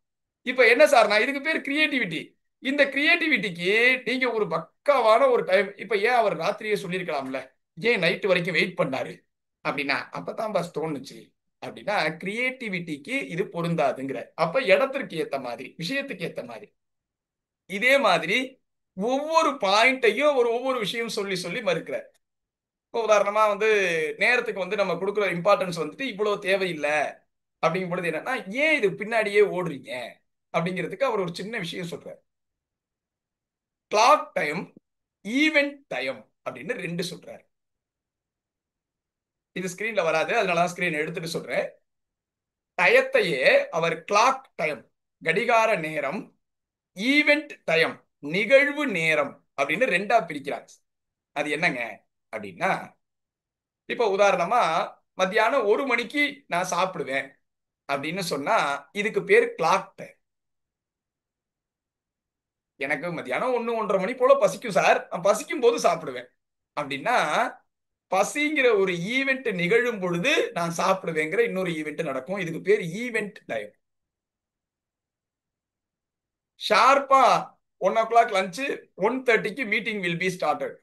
இப்ப என்ன சார், நான் இதுக்கு பேர் கிரியேட்டிவிட்டி. இந்த கிரியேட்டிவிட்டிக்கு நீங்க ஒரு பக்காவான ஒரு டைம். இப்ப ஏன் அவர் ராத்திரியே சொல்லியிருக்கலாம்ல, ஏன் நைட்டு வரைக்கும் வெயிட் பண்ணாரு அப்படின்னா, அப்பதான் பாஸ் தோணுச்சு அப்படின்னா, கிரியேட்டிவிட்டிக்கு இது பொருந்தாதுங்கிற. அப்ப இடத்திற்கு ஏத்த மாதிரி, விஷயத்துக்கு ஏத்த மாதிரி. இதே மாதிரி ஒவ்வொரு பாயிண்டையும் ஒவ்வொரு விஷயம் சொல்லி சொல்லி மறுக்கிறார். இப்போ உதாரணமா நேரத்துக்கு நம்ம கொடுக்குற இம்பார்ட்டன்ஸ் இவ்வளவு தேவையில்லை அப்படிங்கும் பொழுது என்னன்னா, ஏன் இது பின்னாடியே ஓடுறீங்க அப்படிங்கிறதுக்கு அவர் ஒரு சின்ன விஷயம் சொல்றார். கிளாக் டைம், ஈவென்ட் டைம் அப்படின்னு 2 சொல்றாரு. இது ஸ்கிரீன்ல வராது, அதனாலதான் ஸ்கிரீன் எடுத்துட்டு சொல்றேன். டயத்தையே அவர் கிளாக் டைம், கடிகார நேரம், ஈவென்ட் டைம், நிகழ்வு நேரம் அப்படின்னு 2ஆ பிரிக்கிறாங்க. அது என்னங்க அப்படின்னா, இப்ப உதாரணமா மத்தியானம் 1 மணிக்கு நான் சாப்பிடுவேன் அப்படின்னு சொன்னா இதுக்கு பேர் கிளாக் டைம். எனக்கு மத்தியானம் 1-1:30 மணி போல பசிக்கும் சார், நான் பசிக்கும் போது சாப்பிடுவேன் அப்படின்னா, பசிங்கிற ஒரு ஈவெண்ட் நிகழும் பொழுது நான் சாப்பிடுவேங்கிற இன்னொரு ஈவெண்ட் நடக்கும். இதுக்கு பேர் ஈவெண்ட் டைம். ஷார்ப்பா 1 o'clock லஞ்சு, 1:30க்கு மீட்டிங் வில் பி ஸ்டார்டட்.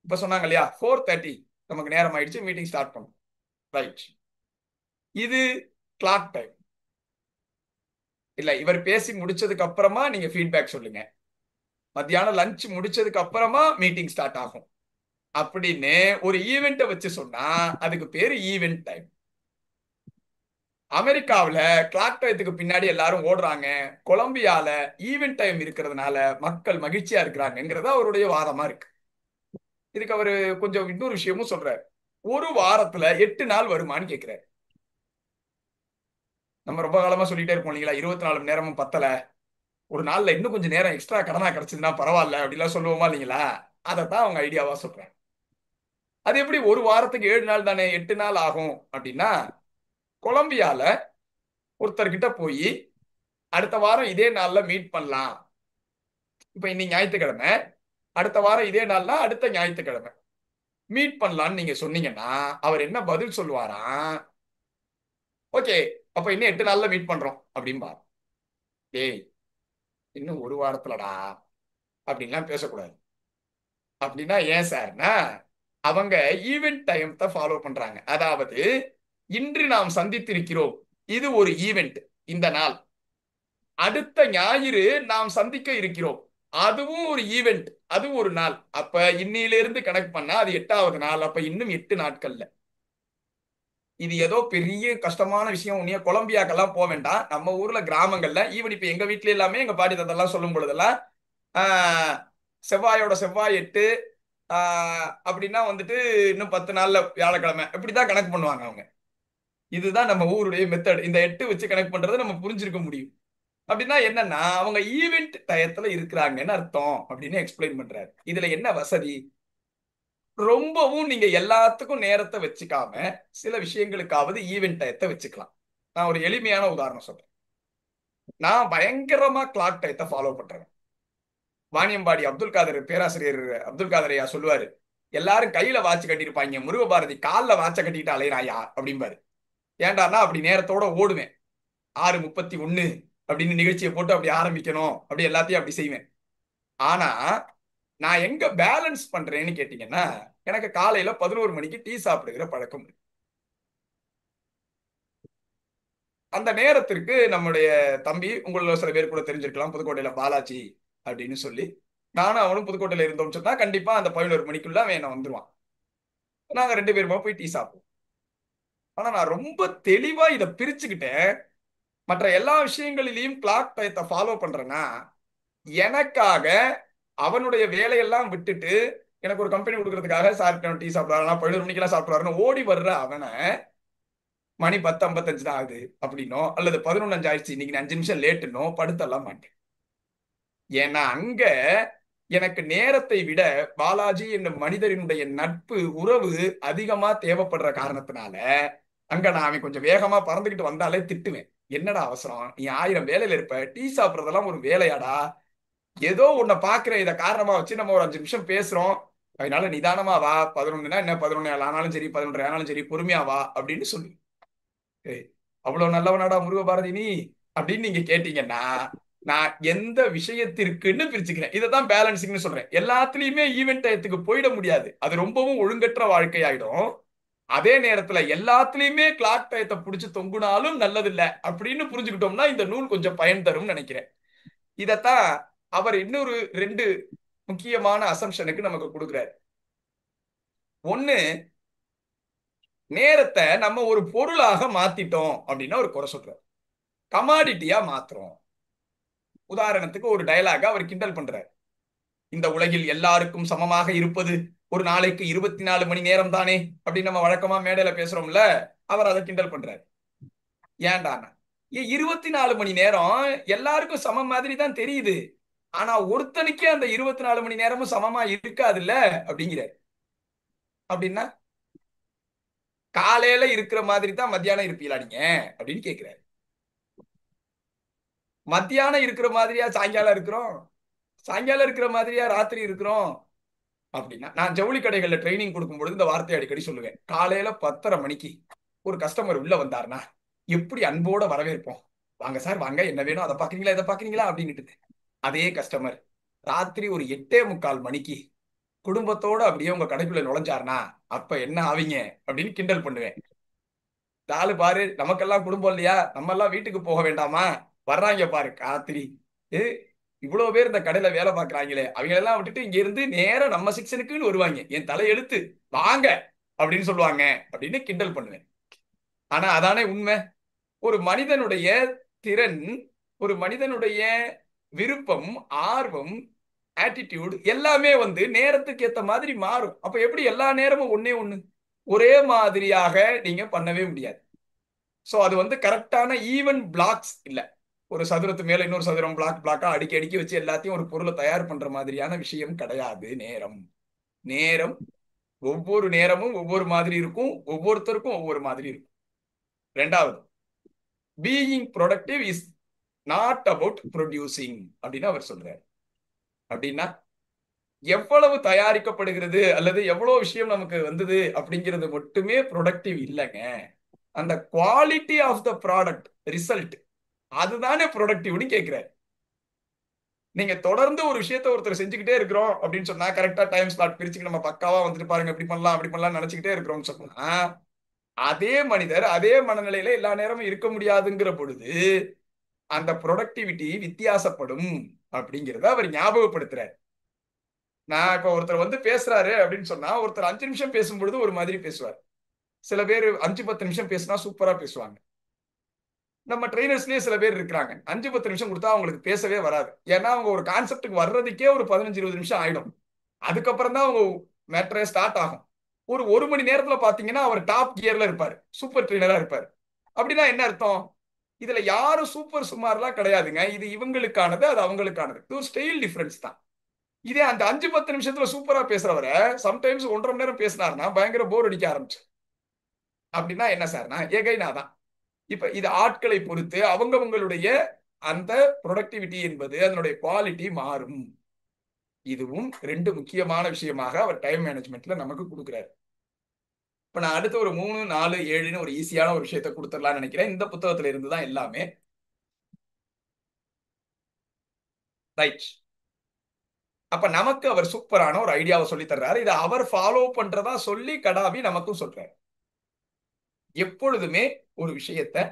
இப்ப சொன்னாங்க இல்லையா, 4:30 நமக்கு நேரம் ஆயிடுச்சு, மீட்டிங் ஸ்டார்ட் பண்ணும். ரைட், இது கிளாக் டைம். இல்ல, இவர் பேசி முடிச்சதுக்கு அப்புறமா நீங்க ஃபீட்பேக் சொல்லுங்க, மத்தியானம் லஞ்ச் முடிச்சதுக்கு அப்புறமா மீட்டிங் ஸ்டார்ட் ஆகும் அப்படின்னு ஒரு ஈவெண்ட்டை வச்சு சொன்னா அதுக்கு பேரு ஈவெண்ட் டைம். அமெரிக்காவில் கிளாக் டயத்துக்கு பின்னாடி எல்லாரும் ஓடுறாங்க, கொலம்பியால ஈவெண்ட் டைம் இருக்கிறதுனால மக்கள் மகிழ்ச்சியா இருக்கிறாங்கிறது அவருடைய வாதமா இருக்கு. இதுக்கு அவரு கொஞ்சம் இன்னொரு விஷயமும் சொல்றாரு. ஒரு வாரத்துல 8 நாள் வருமானு கேட்கிறாரு. நம்ம ரொம்ப காலமா சொல்லிட்டே இருப்போம் இல்லைங்களா, 24 மணி நேரமும் பத்தல, ஒரு நாள்ல இன்னும் கொஞ்சம் நேரம் எக்ஸ்ட்ரா கடனா கிடைச்சதுன்னா பரவாயில்ல அப்படிலாம் சொல்லுவோமா இல்லைங்களா. அதைத்தான் அவங்க ஐடியாவா சொல்றேன். அது எப்படி ஒரு வாரத்துக்கு 7 நாள் தானே, 8 நாள் ஆகும் அப்படின்னா, கொலம்பியால ஒருத்தர்கிட்ட போய் அடுத்த வாரம் இதே நாள்ல மீட் பண்ணலாம், இப்ப இன்னைக்கு ஞாயிற்றுக்கிழமை, அடுத்த வாரம் இதே நாள்னா அடுத்த ஞாயிற்றுக்கிழமை மீட் பண்ணலான்னு நீங்க சொன்னீங்கன்னா அவர் என்ன பதில் சொல்லுவாராம், ஓகே அப்ப இன்னும் 8 நாள்ல மீட் பண்றோம் அப்படின்பா. ஏய் இன்னும் ஒரு வாரத்துலடா அப்படின்லாம் பேசக்கூடாது. அப்படின்னா ஏன் சார்னா, அவங்க ஈவெண்ட் டைம் தான் ஃபாலோ பண்றாங்க. அதாவது இன்று நாம் சந்தித்திருக்கிறோம், இது ஒரு ஈவெண்ட், இந்த நாள். அடுத்த ஞாயிறு நாம் சந்திக்க இருக்கிறோம், அதுவும் ஒரு ஈவெண்ட், அது ஒரு நாள். அப்ப இன்னிலிருந்து கணக்கு பண்ணா அது 8வது நாள். அப்ப இன்னும் 8 நாட்கள்ல இது ஏதோ பெரிய கஷ்டமான விஷயம், உன்னைய கொலம்பியாக்கெல்லாம் போக வேண்டாம். நம்ம ஊர்ல கிராமங்கள்ல ஈவன் இப்ப எங்க வீட்ல எல்லாமே எங்க பாட்டி தாத்தெல்லாம் சொல்லும் பொழுதெல்லாம் ஆஹ் செவ்வாயோட செவ்வாய் 8 அப்படின்னா வந்துட்டு இன்னும் 10 நாள்ல வியாழக்கிழமை இப்படிதான் கணக்கு பண்ணுவாங்க அவங்க. இதுதான் நம்ம ஊருடைய மெத்தட். இந்த 8 வச்சு கணக்கு பண்றதை நம்ம புரிஞ்சிருக்க முடியும். அப்படின்னா என்னன்னா அவங்க ஈவெண்ட் டயத்துல இருக்கிறாங்கன்னு அர்த்தம் அப்படின்னு எக்ஸ்பிளைன் பண்றாரு. இதுல என்ன வசதி, ரொம்பவும் நீங்க எல்லாத்துக்கும் நேரத்தை வச்சுக்காம சில விஷயங்களுக்காவது ஈவெண்ட் டயத்தை வச்சுக்கலாம். நான் ஒரு எளிமையான உதாரணம் சொல்றேன். நான் பயங்கரமா கிளாக் டயத்தை ஃபாலோ பண்றேன். வாணியம்பாடி அப்துல் காதர் பேராசிரியர் அப்துல் காதர் ஐயா சொல்லுவாரு, எல்லாரும் கையில வாட்ச் கட்டியிருப்பாங்க, முருகபாரதி காலில் வாட்ச கட்டிட்டு அலையிறாயா அப்படிம்பாரு. ஏண்டான்னா அப்படி நேரத்தோட ஓடுவேன். 6:31 அப்படின்னு நிகழ்ச்சியை போட்டு அப்படி ஆரம்பிக்கணும், அப்படி எல்லாத்தையும் அப்படி செய்வேன். ஆனா நான் எங்க பேலன்ஸ் பண்றேன்னு கேட்டீங்கன்னா, எனக்கு காலையில 11 மணிக்கு டீ சாப்பிடுகிற பழக்கம் இருக்கு. அந்த நேரத்திற்கு நம்முடைய தம்பி, உங்கள சில பேர் கூட தெரிஞ்சிருக்கலாம், புதுக்கோட்டையில பாலாஜி அப்படின்னு சொல்லி, நானும் அவனும் புதுக்கோட்டையில இருந்தோம்னு சொன்னா கண்டிப்பா அந்த 11 மணிக்குள்ள அவன் என்ன வந்துருவான். நாங்க 2 பேருமா போய் டீ சாப்பிடுவோம். ஆனா நான் ரொம்ப தெளிவா இதை பிரிச்சுக்கிட்டேன். மற்ற எல்லா விஷயங்களிலையும் கிளாக் டயத்தை ஃபாலோ பண்றேன்னா, எனக்காக அவனுடைய வேலையெல்லாம் விட்டுட்டு எனக்கு ஒரு கம்பெனி கொடுக்கறதுக்காக சார் டீ சாப்பிடுறாரு, 11 மணிக்கெல்லாம் சாப்பிடுறாருன்னு ஓடி வர்ற அவனை மணி 10:55 தான் ஆகுது அப்படின்னோ அல்லது 11:05 ஆயிடுச்சு இன்னைக்கு 5 நிமிஷம் லேட்டுன்னோ படுத்தெல்லாம் மாட்டேன். ஏன்னா அங்க எனக்கு நேரத்தை விட பாலாஜி என்ற மனிதரினுடைய நட்பு உறவு அதிகமா தேவைப்படுற காரணத்தினால அங்க நான் அவன் கொஞ்சம் வேகமா பறந்துகிட்டு வந்தாலே திட்டுவேன். என்னடா அவசரம், நீ 1000 வேலையில இருப்ப, டீ சாப்பிட்றதெல்லாம் ஒரு வேலையாடா, ஏதோ உன்னை பாக்குற இதை காரணமா வச்சு நம்ம ஒரு 5 நிமிஷம் பேசுறோம், அதனால நிதானமா வா, 11னா என்ன 11 ஆனாலும் சரி 11 ஆனாலும் சரி பொறுமையா வா அப்படின்னு சொல்லு. அவ்வளவு நல்லவனாடா முருகபாரதி நீ அப்படின்னு நீங்க கேட்டீங்கன்னா, நான் எந்த விஷயத்திற்குன்னு பிரிச்சுக்கிறேன். இதைதான் பேலன்சிங்னு சொல்றேன். எல்லாத்துலயுமே ஈவெண்ட் டயத்துக்கு போயிட முடியாது, அது ரொம்பவும் ஒழுங்கற்ற வாழ்க்கை ஆயிடும். அதே நேரத்துல எல்லாத்துலயுமே கிளாக் டயத்தை பிடிச்சு தொங்குனாலும் நல்லதில்லை அப்படின்னு புரிஞ்சுக்கிட்டோம்னா இந்த நூல் கொஞ்சம் பயன் தரும் நினைக்கிறேன். இதத்தான் அவர் இன்னொரு 2 முக்கியமான அசம்ஷனுக்கு நமக்கு கொடுக்குறாரு. ஒண்ணு, நேரத்தை நம்ம ஒரு பொருளாக மாத்திட்டோம் அப்படின்னா ஒரு குறை சொல்றாரு. கமாடிட்டியா மாத்துறோம். உதாரணத்துக்கு ஒரு டயலாக அவர் கிண்டல் பண்றாரு. இந்த உலகில் எல்லாருக்கும் சமமாக இருப்பது ஒரு நாளைக்கு 24 மணி நேரம் தானே அப்படின்னு நம்ம வழக்கமா மேடையில பேசுறோம்ல, அவர் அதை கிண்டல் பண்றாரு. ஏன்டானா 24 மணி நேரம் எல்லாருக்கும் சமம் மாதிரி தான் தெரியுது, ஆனா ஒருத்தனுக்கே அந்த 24 மணி நேரமும் சமமா இருக்காதுல்ல அப்படிங்கிறார். அப்படின்னா காலையில இருக்கிற மாதிரி தான் மத்தியானம் இருப்பீங்களா நீங்க அப்படின்னு கேட்கிறாரு. மத்தியானம் இருக்கிற மாதிரியா சாயங்காலம் இருக்கிறோம், சாயங்காலம் இருக்கிற மாதிரியா ராத்திரி இருக்கிறோம் அப்படின்னா, நான் ஜவுளி கடைகள்ல ட்ரைனிங் கொடுக்கும் பொழுது இந்த வார்த்தையை அடிக்கடி சொல்லுவேன். காலையில 10:30 மணிக்கு ஒரு கஸ்டமர் உள்ள வந்தாருன்னா எப்படி அன்போட வரவேற்போம், வாங்க சார் வாங்க, என்ன வேணும், அதை பாக்குறீங்களா இதை பாக்குறீங்களா அப்படின்னுட்டு. அதே கஸ்டமர் ராத்திரி ஒரு 8:45 மணிக்கு குடும்பத்தோட அப்படியே உங்க கடைக்குள்ள நுழைஞ்சாருனா அப்ப என்ன ஆவீங்க அப்படின்னு கிண்டல் பண்ணுவேன். தாலு பாரு, நமக்கெல்லாம் குடும்பம் இல்லையா, நம்ம எல்லாம் வீட்டுக்கு போக வேண்டாமா, வர்றாங்க பாரு ராத்திரி, இவ்வளவு பேர் இந்த கடையில வேலை பார்க்கறாங்களே, அவங்க எல்லாம் விட்டுட்டு இங்க இருந்து நேரம் நம்ம செக்ஷனுக்குன்னு வருவாங்க, என் தலையெழுத்து வாங்க அப்படின்னு சொல்லுவாங்க அப்படின்னு கிண்டல் பண்ணுவேன். ஆனா அதானே உண்மை. ஒரு மனிதனுடைய திறன், ஒரு மனிதனுடைய விருப்பம், ஆர்வம், ஆட்டிடியூட் எல்லாமே நேரத்துக்கு ஏத்த மாதிரி மாறும். அப்ப எப்படி எல்லா நேரமும் ஒண்ணு ஒரே மாதிரியாக நீங்க பண்ணவே முடியாது. சோ அது கரெக்டான ஈவன் பிளாக்ஸ் இல்ல. ஒரு சதுரத்து மேல இன்னொரு சதுரம் பிளாக்கா அடுக்கி அடுக்கி வச்சு எல்லாத்தையும் ஒரு பொருளை தயார் பண்ற மாதிரியான விஷயம் கிடையாது நேரம். நேரம் ஒவ்வொரு நேரமும் ஒவ்வொரு மாதிரி இருக்கும், ஒவ்வொருத்தருக்கும் ஒவ்வொரு மாதிரி இருக்கும். ரெண்டாவது, being productive is not about producing அப்படின்னு அவர் சொல்றாரு. அப்படின்னா எவ்வளவு தயாரிக்கப்படுகிறது அல்லது எவ்வளவு விஷயம் நமக்கு வந்தது அப்படிங்கிறது மட்டுமே ப்ரொடக்டிவ் இல்லைங்க. அந்த quality of the product result அதுதானே ப்ரொடக்டிவ்னு கேட்கிறாரு. நீங்க தொடர்ந்து ஒரு விஷயத்த ஒருத்தர் செஞ்சுக்கிட்டே இருக்கிறோம் அப்படின்னு சொன்னா, கரெக்டா டைம் ஸ்லாட் பிரிச்சுக்கு நம்ம பக்காவா பாருங்க இப்படி பண்ணலாம் அப்படி பண்ணலாம் நினைச்சுக்கிட்டே இருக்கிறோம்னு சொன்னா, அதே மனிதர் அதே மனநிலையில எல்லா நேரமும் இருக்க முடியாதுங்கிற பொழுது அந்த ப்ரொடக்டிவிட்டி வித்தியாசப்படும் அப்படிங்கிறத அவர் ஞாபகப்படுத்துறாரு. நான் இப்ப ஒருத்தர் பேசுறாரு அப்படின்னு சொன்னா, ஒருத்தர் 5 நிமிஷம் பேசும் பொழுது ஒரு மாதிரி பேசுவார், சில பேர் 5-10 நிமிஷம் பேசினா சூப்பரா பேசுவாங்க. நம்ம ட்ரைனர்ஸ்லயே சில பேர் இருக்கிறாங்க, 5-10 நிமிஷம் கொடுத்தா அவங்களுக்கு பேசவே வராது. ஏன்னா அவங்க ஒரு கான்செப்டுக்கு வர்றதுக்கே ஒரு 15-20 நிமிஷம் ஆயிடும். அதுக்கப்புறம் தான் அவங்க மேட்டரே ஸ்டார்ட் ஆகும். ஒரு மணி நேரத்துல பாத்தீங்கன்னா அவர் டாப் கியர்ல இருப்பாரு, சூப்பர் ட்ரெயினரா இருப்பாரு. அப்படின்னா என்ன அர்த்தம்? இதுல யாரும் சூப்பர் சுமார்லாம் கிடையாதுங்க. இது இவங்களுக்கானது, அது அவங்களுக்கானது. இது ஒரு ஸ்டைல் டிஃபரன்ஸ் தான். இதே அந்த 5-10 நிமிஷத்துல சூப்பரா பேசுறவரை சம்டைம்ஸ் 1.5 மணி நேரம் பேசினார்னா பயங்கர போர் அடிக்க ஆரம்பிச்சு. அப்படின்னா என்ன சார்னா ஏகைனாதான். இப்ப இது ஆட்களை பொறுத்து அவங்கவங்களுடைய அந்த ப்ரொடக்டிவிட்டி என்பது அதனுடைய குவாலிட்டி மாறும். இதுவும் 2 முக்கியமான விஷயமாக அவர் டைம் மேனேஜ்மெண்ட்ல நமக்கு கொடுக்குறாரு. இப்ப நான் அடுத்த ஒரு 3, 4, 7ன்னு ஒரு ஈஸியான ஒரு விஷயத்தை கொடுத்துடலாம்னு நினைக்கிறேன். இந்த புத்தகத்துல இருந்துதான் எல்லாமே. ரைட். அப்ப நமக்கு அவர் சூப்பரான ஒரு ஐடியாவை சொல்லி தர்றாரு. இதை அவர் ஃபாலோ பண்றதா சொல்லி கடாவி நமக்கும் சொல்றாரு. எப்பொழுதுமே ஒரு விஷயத்தை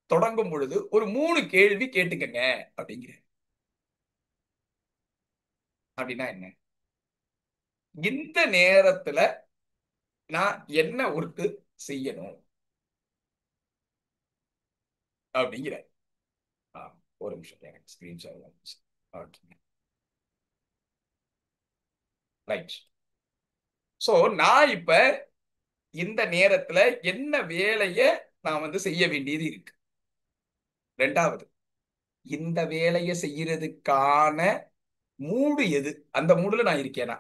தொடங்கும் பொழுது ஒரு 3 கேள்வி கேட்டுக்கங்க அப்படிங்கிற. அப்படின்னா என்ன? இந்த நேரத்துல நான் என்ன ஒர்க்கு செய்யணும் அப்படிங்கிற. ஒரு நிமிஷம் ஸ்கிரீன்ஷாட். ரைட். சோ நான் இப்ப இந்த நேரத்துல என்ன வேலைய நான் செய்ய வேண்டியது இருக்கு. 2வது, இந்த வேலையை செய்யறதுக்கான மூடு எது? அந்த மூடுல நான் இருக்கேனா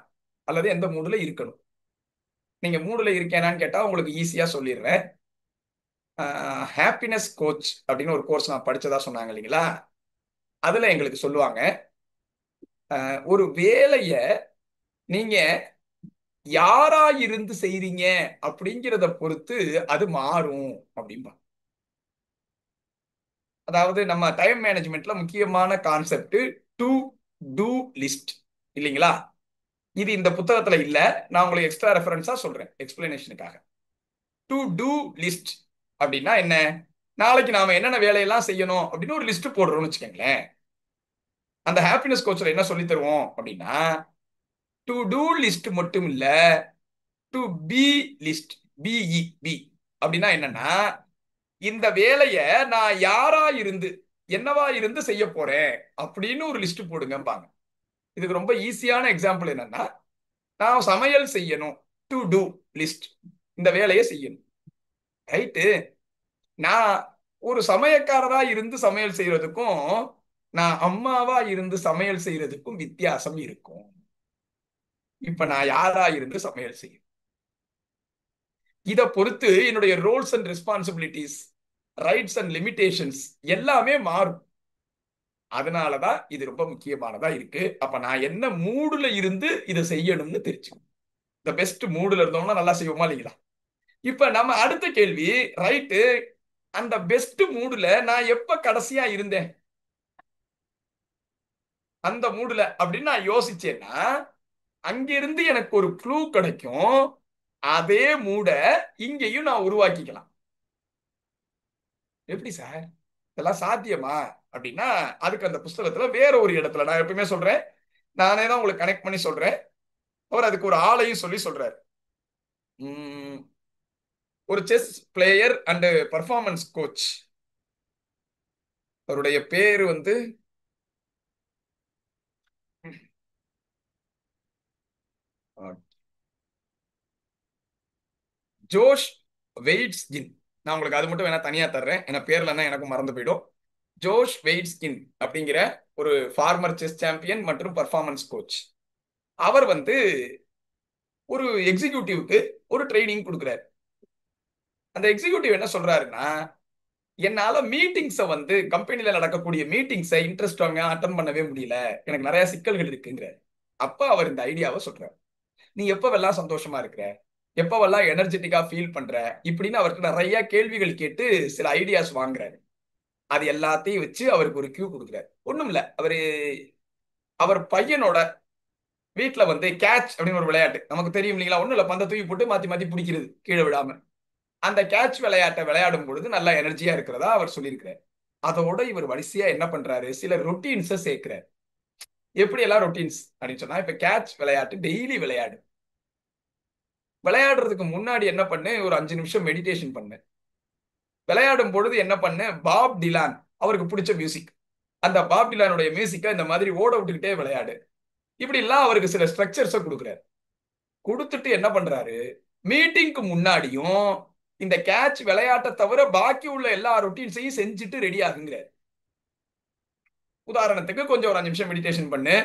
அல்லது எந்த மூடுல இருக்கணும்? நீங்க மூடுல இருக்கேனான்னு கேட்டா உங்களுக்கு ஈஸியா சொல்லிடுறேன். ஹாப்பினஸ் கோச் அப்படின்னு ஒரு கோர்ஸ் நான் படிச்சதா சொன்னாங்க இல்லைங்களா? அதுல எங்களுக்கு சொல்லுவாங்க, ஒரு வேலைய நீங்க யாரா இருந்து செய்றீங்க அப்படிங்கிறத பொறுத்து அது மாறும் அப்படின்பா. அதாவது நம்ம டைம் மேனேஜ்மெண்ட்ல முக்கியமான கான்செப்ட் டு டூ லிஸ்ட் இல்லைங்களா? இது இந்த புத்தகத்துல இல்ல, நான் உங்களுக்கு எக்ஸ்ட்ரா ரெஃபரன்ஸா சொல்றேன் எக்ஸ்பிளனேஷனுக்காக. டு டூ லிஸ்ட் அப்படின்னா என்ன? நாளைக்கு நாம என்னென்ன வேலையெல்லாம் செய்யணும் அப்படின்னு ஒரு லிஸ்ட் போடுறோம்னு வச்சுக்கோங்களேன். அந்த ஹாப்பினஸ் கோச்ல என்ன சொல்லி தருவோம் அப்படின்னா, டு டூ லிஸ்ட் மட்டும் இல்ல, to be list. B E B அப்படின்னா என்னன்னா, இந்த வேலைய நான் யாரா இருந்து என்னவா இருந்து செய்ய போறேன் அப்படின்னு ஒரு லிஸ்ட் போடுங்கம்பாங்க. இதுக்கு ரொம்ப ஈஸியான எக்ஸாம்பிள் என்னன்னா, நான் சமையல் செய்யணும், டு டூ லிஸ்ட், இந்த வேலையை செய்யணும். ரைட்டு. நான் ஒரு சமையக்காரரா இருந்து சமையல் செய்யறதுக்கும் நான் அம்மாவா இருந்து சமையல் செய்யறதுக்கும் வித்தியாசம் இருக்கும். இப்ப நான் யாரா இருந்து சமையல் செய்யும், இதை பொறுத்து என்னுடைய roles and responsibilities, rights and limitations எல்லாமே மாறும். அதனாலதான் இது ரொம்ப முக்கியமானதா இருக்கு. அப்ப நான் என்ன மூடுல இருந்து இதை செய்யணும்னு தெரிஞ்சுக்கணும். இந்த பெஸ்ட் மூடுல இருந்தோம்னா நல்லா செய்வோமா இல்லைங்களா? இப்ப நம்ம அடுத்த கேள்வி, ரைட்டு, அந்த பெஸ்ட் மூடுல நான் எப்ப கடைசியா இருந்தேன் அந்த மூடுல அப்படின்னு நான் யோசிச்சேன்னா, அங்கிருந்து எனக்கு ஒரு க்ளூ கிடைக்கும். அதே மூட இங்கேயும் நான் உருவாக்கிக்கலாம். எப்படி சார் இதெல்லாம் சாத்தியமா அப்படின்னா, அதுக்கு அந்த புஸ்தகத்துல வேற ஒரு இடத்துல நான் எப்பவுமே சொல்றேன், நானே தான் உங்களுக்கு கனெக்ட் பண்ணி சொல்றேன். அவர் அதுக்கு ஒரு ஆளையும் சொல்லி சொல்றாரு. ஒரு chess player and performance coach, அவருடைய பேரு ஜோஷ் வெயிட்ஸ்கின். நான் உங்களுக்கு அது மட்டும் வேணா தனியா தர்றேன், ஏன்னா பேர்ல தான் எனக்கும் மறந்து போயிடும். ஜோஷ் வெயிட்ஸ்கின் அப்படிங்கிற ஒரு ஃபார்மர் செஸ் சாம்பியன் மற்றும் பர்ஃபார்மன்ஸ் கோச். அவர் ஒரு எக்ஸிக்யூட்டிவ்க்கு ஒரு ட்ரைனிங் கொடுக்குறாரு. அந்த எக்ஸிக்யூட்டிவ் என்ன சொல்றாருன்னா, என்னால மீட்டிங்ஸை கம்பெனில நடக்கக்கூடிய மீட்டிங்ஸை இன்ட்ரெஸ்ட் அட்டன் பண்ணவே முடியல, எனக்கு நிறைய சிக்கல்கள் இருக்குங்கிறார். அப்ப அவர் இந்த ஐடியாவை சொல்றாரு, நீ எப்பவெல்லாம் சந்தோஷமா இருக்கிற, எப்பவெல்லாம் எனர்ஜெட்டிக்கா ஃபீல் பண்ற, இப்படின்னு அவருக்கு நிறைய கேள்விகள் கேட்டு சில ஐடியாஸ் வாங்குறாரு. அது எல்லாத்தையும் வச்சு அவருக்கு ஒரு கியூ கொடுக்குறாரு. ஒண்ணும் இல்ல, அவர் பையனோட வீட்டுல கேட்ச் அப்படின்னு ஒரு விளையாட்டு நமக்கு தெரியும் இல்லைங்களா? ஒண்ணும் இல்ல, பந்தை தூக்கி போட்டு மாத்தி மாத்தி பிடிக்கிறது கீழே விடாம. அந்த கேட்ச் விளையாட்டை விளையாடும் பொழுது நல்லா எனர்ஜியா இருக்கிறதா அவர் சொல்லியிருக்கிறார். அதோட இவர் வரிசையா என்ன பண்றாரு, சில ரொட்டீன்ஸை சேர்க்கிறார். எப்படி எல்லாம் ரொட்டீன்ஸ் அப்படின்னு சொன்னா, இப்ப கேட்ச் விளையாட்டு டெய்லி விளையாடு, விளையாடுறதுக்கு முன்னாடி என்ன பண்ணு, ஒரு 5 நிமிஷம் மெடிடேஷன் பண்ணு. விளையாடும் பொழுது என்ன பண்ணு, பாப் டிலான் அவருக்கு பிடிச்ச மியூசிக், அந்த பாப் டிலானுடைய மியூசிக்கை இந்த மாதிரி ஓட விட்டுக்கிட்டே விளையாடு. இப்படி எல்லாம் அவருக்கு சில ஸ்ட்ரக்சர்ஸை கொடுக்குறாரு. கொடுத்துட்டு என்ன பண்றாரு, மீட்டிங்க்கு முன்னாடியும் இந்த கேட்ச் விளையாட்டை தவிர பாக்கி உள்ள எல்லா ரொட்டீன்ஸையும் செஞ்சுட்டு ரெடி ஆகுங்கிறாரு. உதாரணத்துக்கு கொஞ்சம் ஒரு 5 நிமிஷம் மெடிடேஷன் பண்ணு,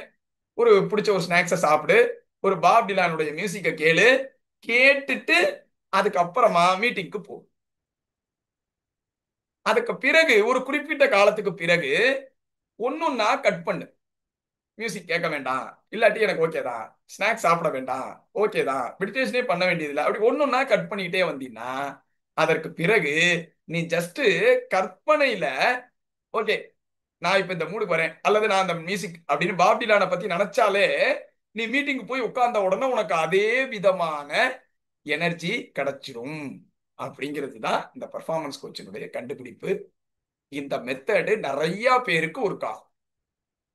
ஒரு பிடிச்ச ஒரு ஸ்நாக்ஸை சாப்பிடு, ஒரு பாப் டிலானுடைய மியூசிக்கை கேளு, கேட்டுட்டு அதுக்கப்புறமா மீட்டிங்க்கு போ. அதுக்கு பிறகு ஒரு குறிப்பிட்ட காலத்துக்கு பிறகு ஒன்னொன்னா கட் பண்ணு. மியூசிக் கேட்க வேண்டாம், இல்லாட்டி எனக்கு ஓகே தான், ஸ்நாக்ஸ் சாப்பிட வேண்டாம், ஓகே தான், மெடிடேஷனே பண்ண வேண்டியதில்லை, அப்படி ஒன்னொன்னா கட் பண்ணிக்கிட்டே வந்தீங்கன்னா அதற்கு பிறகு நீ ஜஸ்ட் கற்பனையில ஓகே நான் இப்ப இந்த மூடுக்கு வரேன், அல்லது நான் அந்த மியூசிக் அப்படின்னு பாப் டிலானை பத்தி நினைச்சாலே நீ மீட்டிங் போய் உட்கார்ந்த உடனே உனக்கு அதே விதமான எனர்ஜி கிடைச்சிரும். அப்படிங்கிறது தான் இந்த பெர்ஃபார்மன்ஸ் கோச்சினுடைய கண்டுபிடிப்பு. இந்த மெத்தடு நிறைய பேருக்கு ஒர்க் ஆகும்.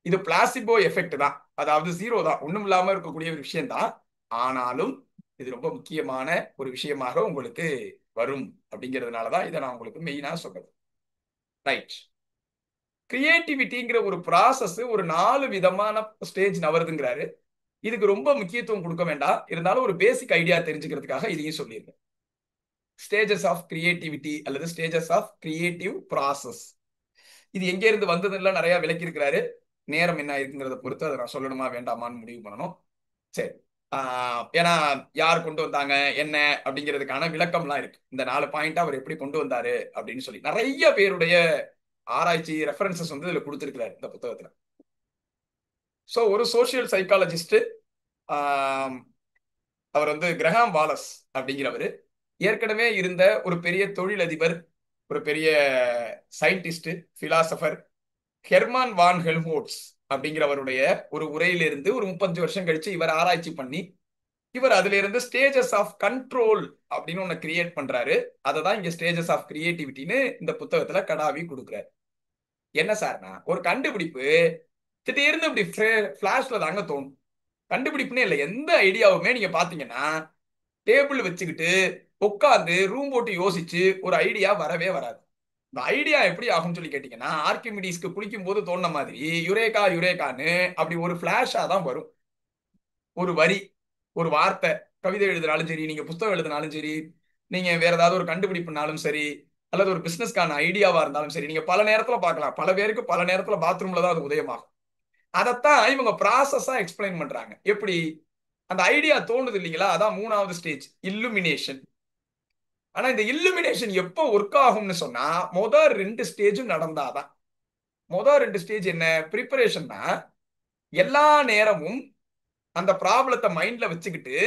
இது பிளாசிபோ எஃபெக்ட் தான், அதாவது ஜீரோ தான், ஒண்ணும் இல்லாம இருக்கக்கூடிய ஒரு விஷயம் தான். ஆனாலும் இது ரொம்ப முக்கியமான ஒரு விஷயமாக உங்களுக்கு வரும். அப்படிங்கிறதுனாலதான் இதை நான் உங்களுக்கு மெயினா சொல்றது. ரைட். கிரியேட்டிவிட்டிங்கிற ஒரு ப்ராசஸ் ஒரு 4 விதமான ஸ்டேஜ் நவருதுங்கிறாரு. இதுக்கு ரொம்ப முக்கியத்துவம் கொடுக்க வேண்டாம், இருந்தாலும் ஒரு பேசிக் ஐடியா தெரிஞ்சுக்கிறதுக்காக இதையும் சொல்லியிருக்கேன். ஸ்டேஜஸ் ஆஃப் கிரியேட்டிவிட்டி அல்லது ஸ்டேஜஸ் ஆஃப் கிரியேட்டிவ் ப்ராசஸ், இது எங்க இருந்து வந்ததுலாம் நிறைய விளக்கி இருக்கிறாரு. நேரம் என்ன இருக்குங்கிறத பொறுத்து அதை நான் சொல்லணுமா வேண்டாமான்னு முடிவு பண்ணணும். சரி, ஏன்னா யார் கொண்டு வந்தாங்க என்ன அப்படிங்கிறதுக்கான விளக்கம்லாம் இருக்கு. இந்த 4 பாயிண்ட் அவர் எப்படி கொண்டு வந்தாரு அப்படின்னு சொல்லி நிறைய பேருடைய ஆராய்ச்சி ரெஃபரன்சஸ் வந்து இதுல கொடுத்துருக்கிறாரு இந்த புத்தகத்துல. ஸோ ஒரு சோசியல் சைக்காலஜிஸ்ட், அவர் வந்து கிரஹாம் வாலஸ் அப்படிங்கிறவர், ஏற்கனவே இருந்த ஒரு பெரிய தொழிலதிபர், ஒரு பெரிய சயின்டிஸ்ட், பிலாசபர் ஹெர்மான் வான் ஹெல்ம்ஹோல்ட்ஸ் அப்படிங்கிறவருடைய ஒரு உரையிலிருந்து ஒரு 35 வருஷம் கழிச்சு இவர் ஆராய்ச்சி பண்ணி இவர் அதுல இருந்து ஸ்டேஜஸ் ஆஃப் கண்ட்ரோல் அப்படின்னு ஒண்ணு கிரியேட் பண்றாரு. அதை தான் இங்க ஸ்டேஜஸ் ஆஃப் கிரியேட்டிவிட்டின்னு இந்த புத்தகத்துல கடாவி கொடுக்குறாரு. என்ன சார்னா, ஒரு கண்டுபிடிப்பு திடீர்னு இப்படி பிளாஷ்ல தாங்க தோணும். கண்டுபிடிப்புன்னு இல்லை, எந்த ஐடியாவுமே நீங்க பாத்தீங்கன்னா டேபிள் வச்சுக்கிட்டு உட்காந்து ரூம் போட்டு யோசிச்சு ஒரு ஐடியா வரவே வராது. இந்த ஐடியா எப்படி ஆகும்னு சொல்லி கேட்டீங்கன்னா, ஆர்கிமிடிஸ்க்கு குளிக்கும் போது தோணுன மாதிரி யுரேகா யுரேகான்னு அப்படி ஒரு பிளாஷா தான் வரும். ஒரு வரி, ஒரு வார்த்தை, கவிதை எழுதினாலும் சரி, நீங்க புத்தகம் எழுதினாலும் சரி, நீங்க வேற ஏதாவது ஒரு கண்டுபிடிப்புனாலும் சரி, அல்லது ஒரு பிசினஸ்க்கான ஐடியாவா இருந்தாலும் சரி, நீங்க பல நேரத்துல பார்க்கலாம். பல பேருக்கு பல நேரத்துல பாத்ரூம்ல தான் அது உதயமாகும். அதைத்தான் இவங்க ப்ராசஸா எக்ஸ்பிளைன் பண்றாங்க. எப்படி அந்த ஐடியா தோணுது இல்லைங்களா, அதான் 3வது ஸ்டேஜ், இல்லுமினேஷன். ஆனா இந்த இல்லுமினேஷன் எப்போ ஒர்க் ஆகும்னு சொன்னா முதல் 2 ஸ்டேஜும் நடந்தாதான். முதல் 2 ஸ்டேஜ் என்ன, ப்ரிப்பரேஷன் தான். எல்லா நேரமும் அந்த ப்ராப்ளத்தை மைண்ட்ல வச்சுக்கிட்டு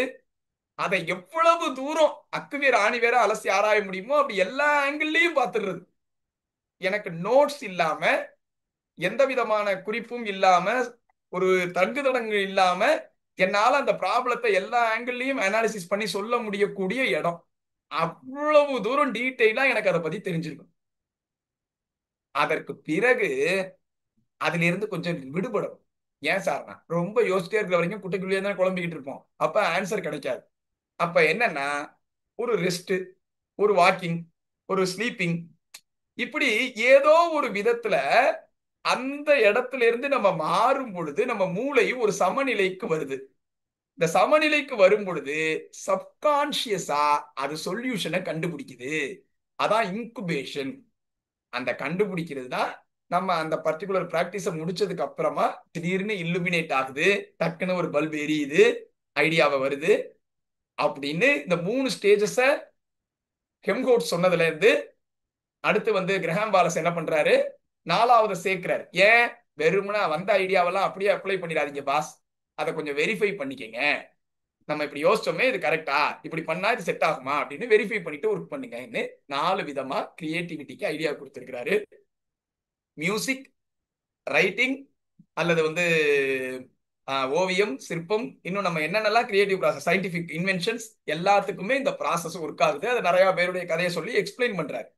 அதை எவ்வளவு தூரம் அக்குவேர் ஆணிவேர அலசி ஆராய முடியுமோ அப்படி எல்லா ஆங்கிள்லயும் பார்த்துடுறது. எனக்கு நோட்ஸ் இல்லாம, எந்த விதமான குறிப்பும் இல்லாம, ஒரு தங்கு தடங்கு இல்லாம என்னால அந்த ப்ராப்ளத்தை எல்லா ஆங்கிள்லயும் அனாலிசிஸ் பண்ணி சொல்ல முடியக்கூடிய இடம். அவ்வளவு தூரம் டீட்டெயிலா எனக்கு அதை பத்தி தெரிஞ்சிருக்கும். அதற்கு பிறகு அதுல இருந்து கொஞ்சம் விடுபடும். ஏன் சார்னா, ரொம்ப யோசிச்சிட்டே இருக்கிற வரைக்கும் குட்டைக்குள்ளேயே தான் குழம்பிக்கிட்டு இருப்போம். அப்ப ஆன்சர் கிடைக்காது. அப்ப என்னன்னா, ஒரு ரெஸ்ட், ஒரு வாக்கிங், ஒரு ஸ்லீப்பிங், இப்படி ஏதோ ஒரு விதத்துல அந்த இடத்துல இருந்து நம்ம மாறும் பொழுது நம்ம மூளையும் ஒரு சமநிலைக்கு வருது. இந்த சமநிலைக்கு வரும் பொழுது சப்கான்சியஸா அது சொல்யூஷனை கண்டுபிடிக்குது. அதான் இன்குபேஷன். அந்த கண்டுபிடிக்கிறது தான் நம்ம அந்த பர்டிகுலர் பிராக்டிஸை முடிச்சதுக்கு அப்புறமா திடீர்னு இல்லுமினேட் ஆகுது, டக்குன்னு ஒரு பல்ப் எரியுது, ஐடியாவை வருது அப்படின்னு. இந்த 3 ஸ்டேஜஸ ஹெம்ஹோல்ட்ஸ் சொன்னதுல இருந்து அடுத்து வந்து கிரஹாம் வாலஸ் என்ன பண்றாரு, 4வது சேர்க்கிறார். ஏன், வெறுமனா வந்த ஐடியாவெல்லாம் அப்படியே அப்ளை பண்ணிடாதீங்க பாஸ், அதை கொஞ்சம் வெரிஃபை பண்ணிக்கங்க. நம்ம இப்படி யோசிச்சோமே, இது கரெக்டா, இப்படி பண்ணா இது செட் ஆகுமா அப்படின்னு வெரிஃபை பண்ணிட்டு ஒர்க் பண்ணுங்கன்னு 4 விதமா கிரியேட்டிவிட்டிக்கு ஐடியா கொடுத்திருக்கிறாரு. மியூசிக், ரைட்டிங், அல்லது வந்து ஓவியம், சிற்பம், இன்னும் நம்ம என்னென்னலாம் கிரியேட்டிவ் ப்ராசஸ், சயின்டிபிக் இன்வென்ஷன்ஸ், எல்லாத்துக்குமே இந்த ப்ராசஸ் ஒர்க் ஆகுது. அது நிறைய பேருடைய கதையை சொல்லி எக்ஸ்பிளைன் பண்றாரு.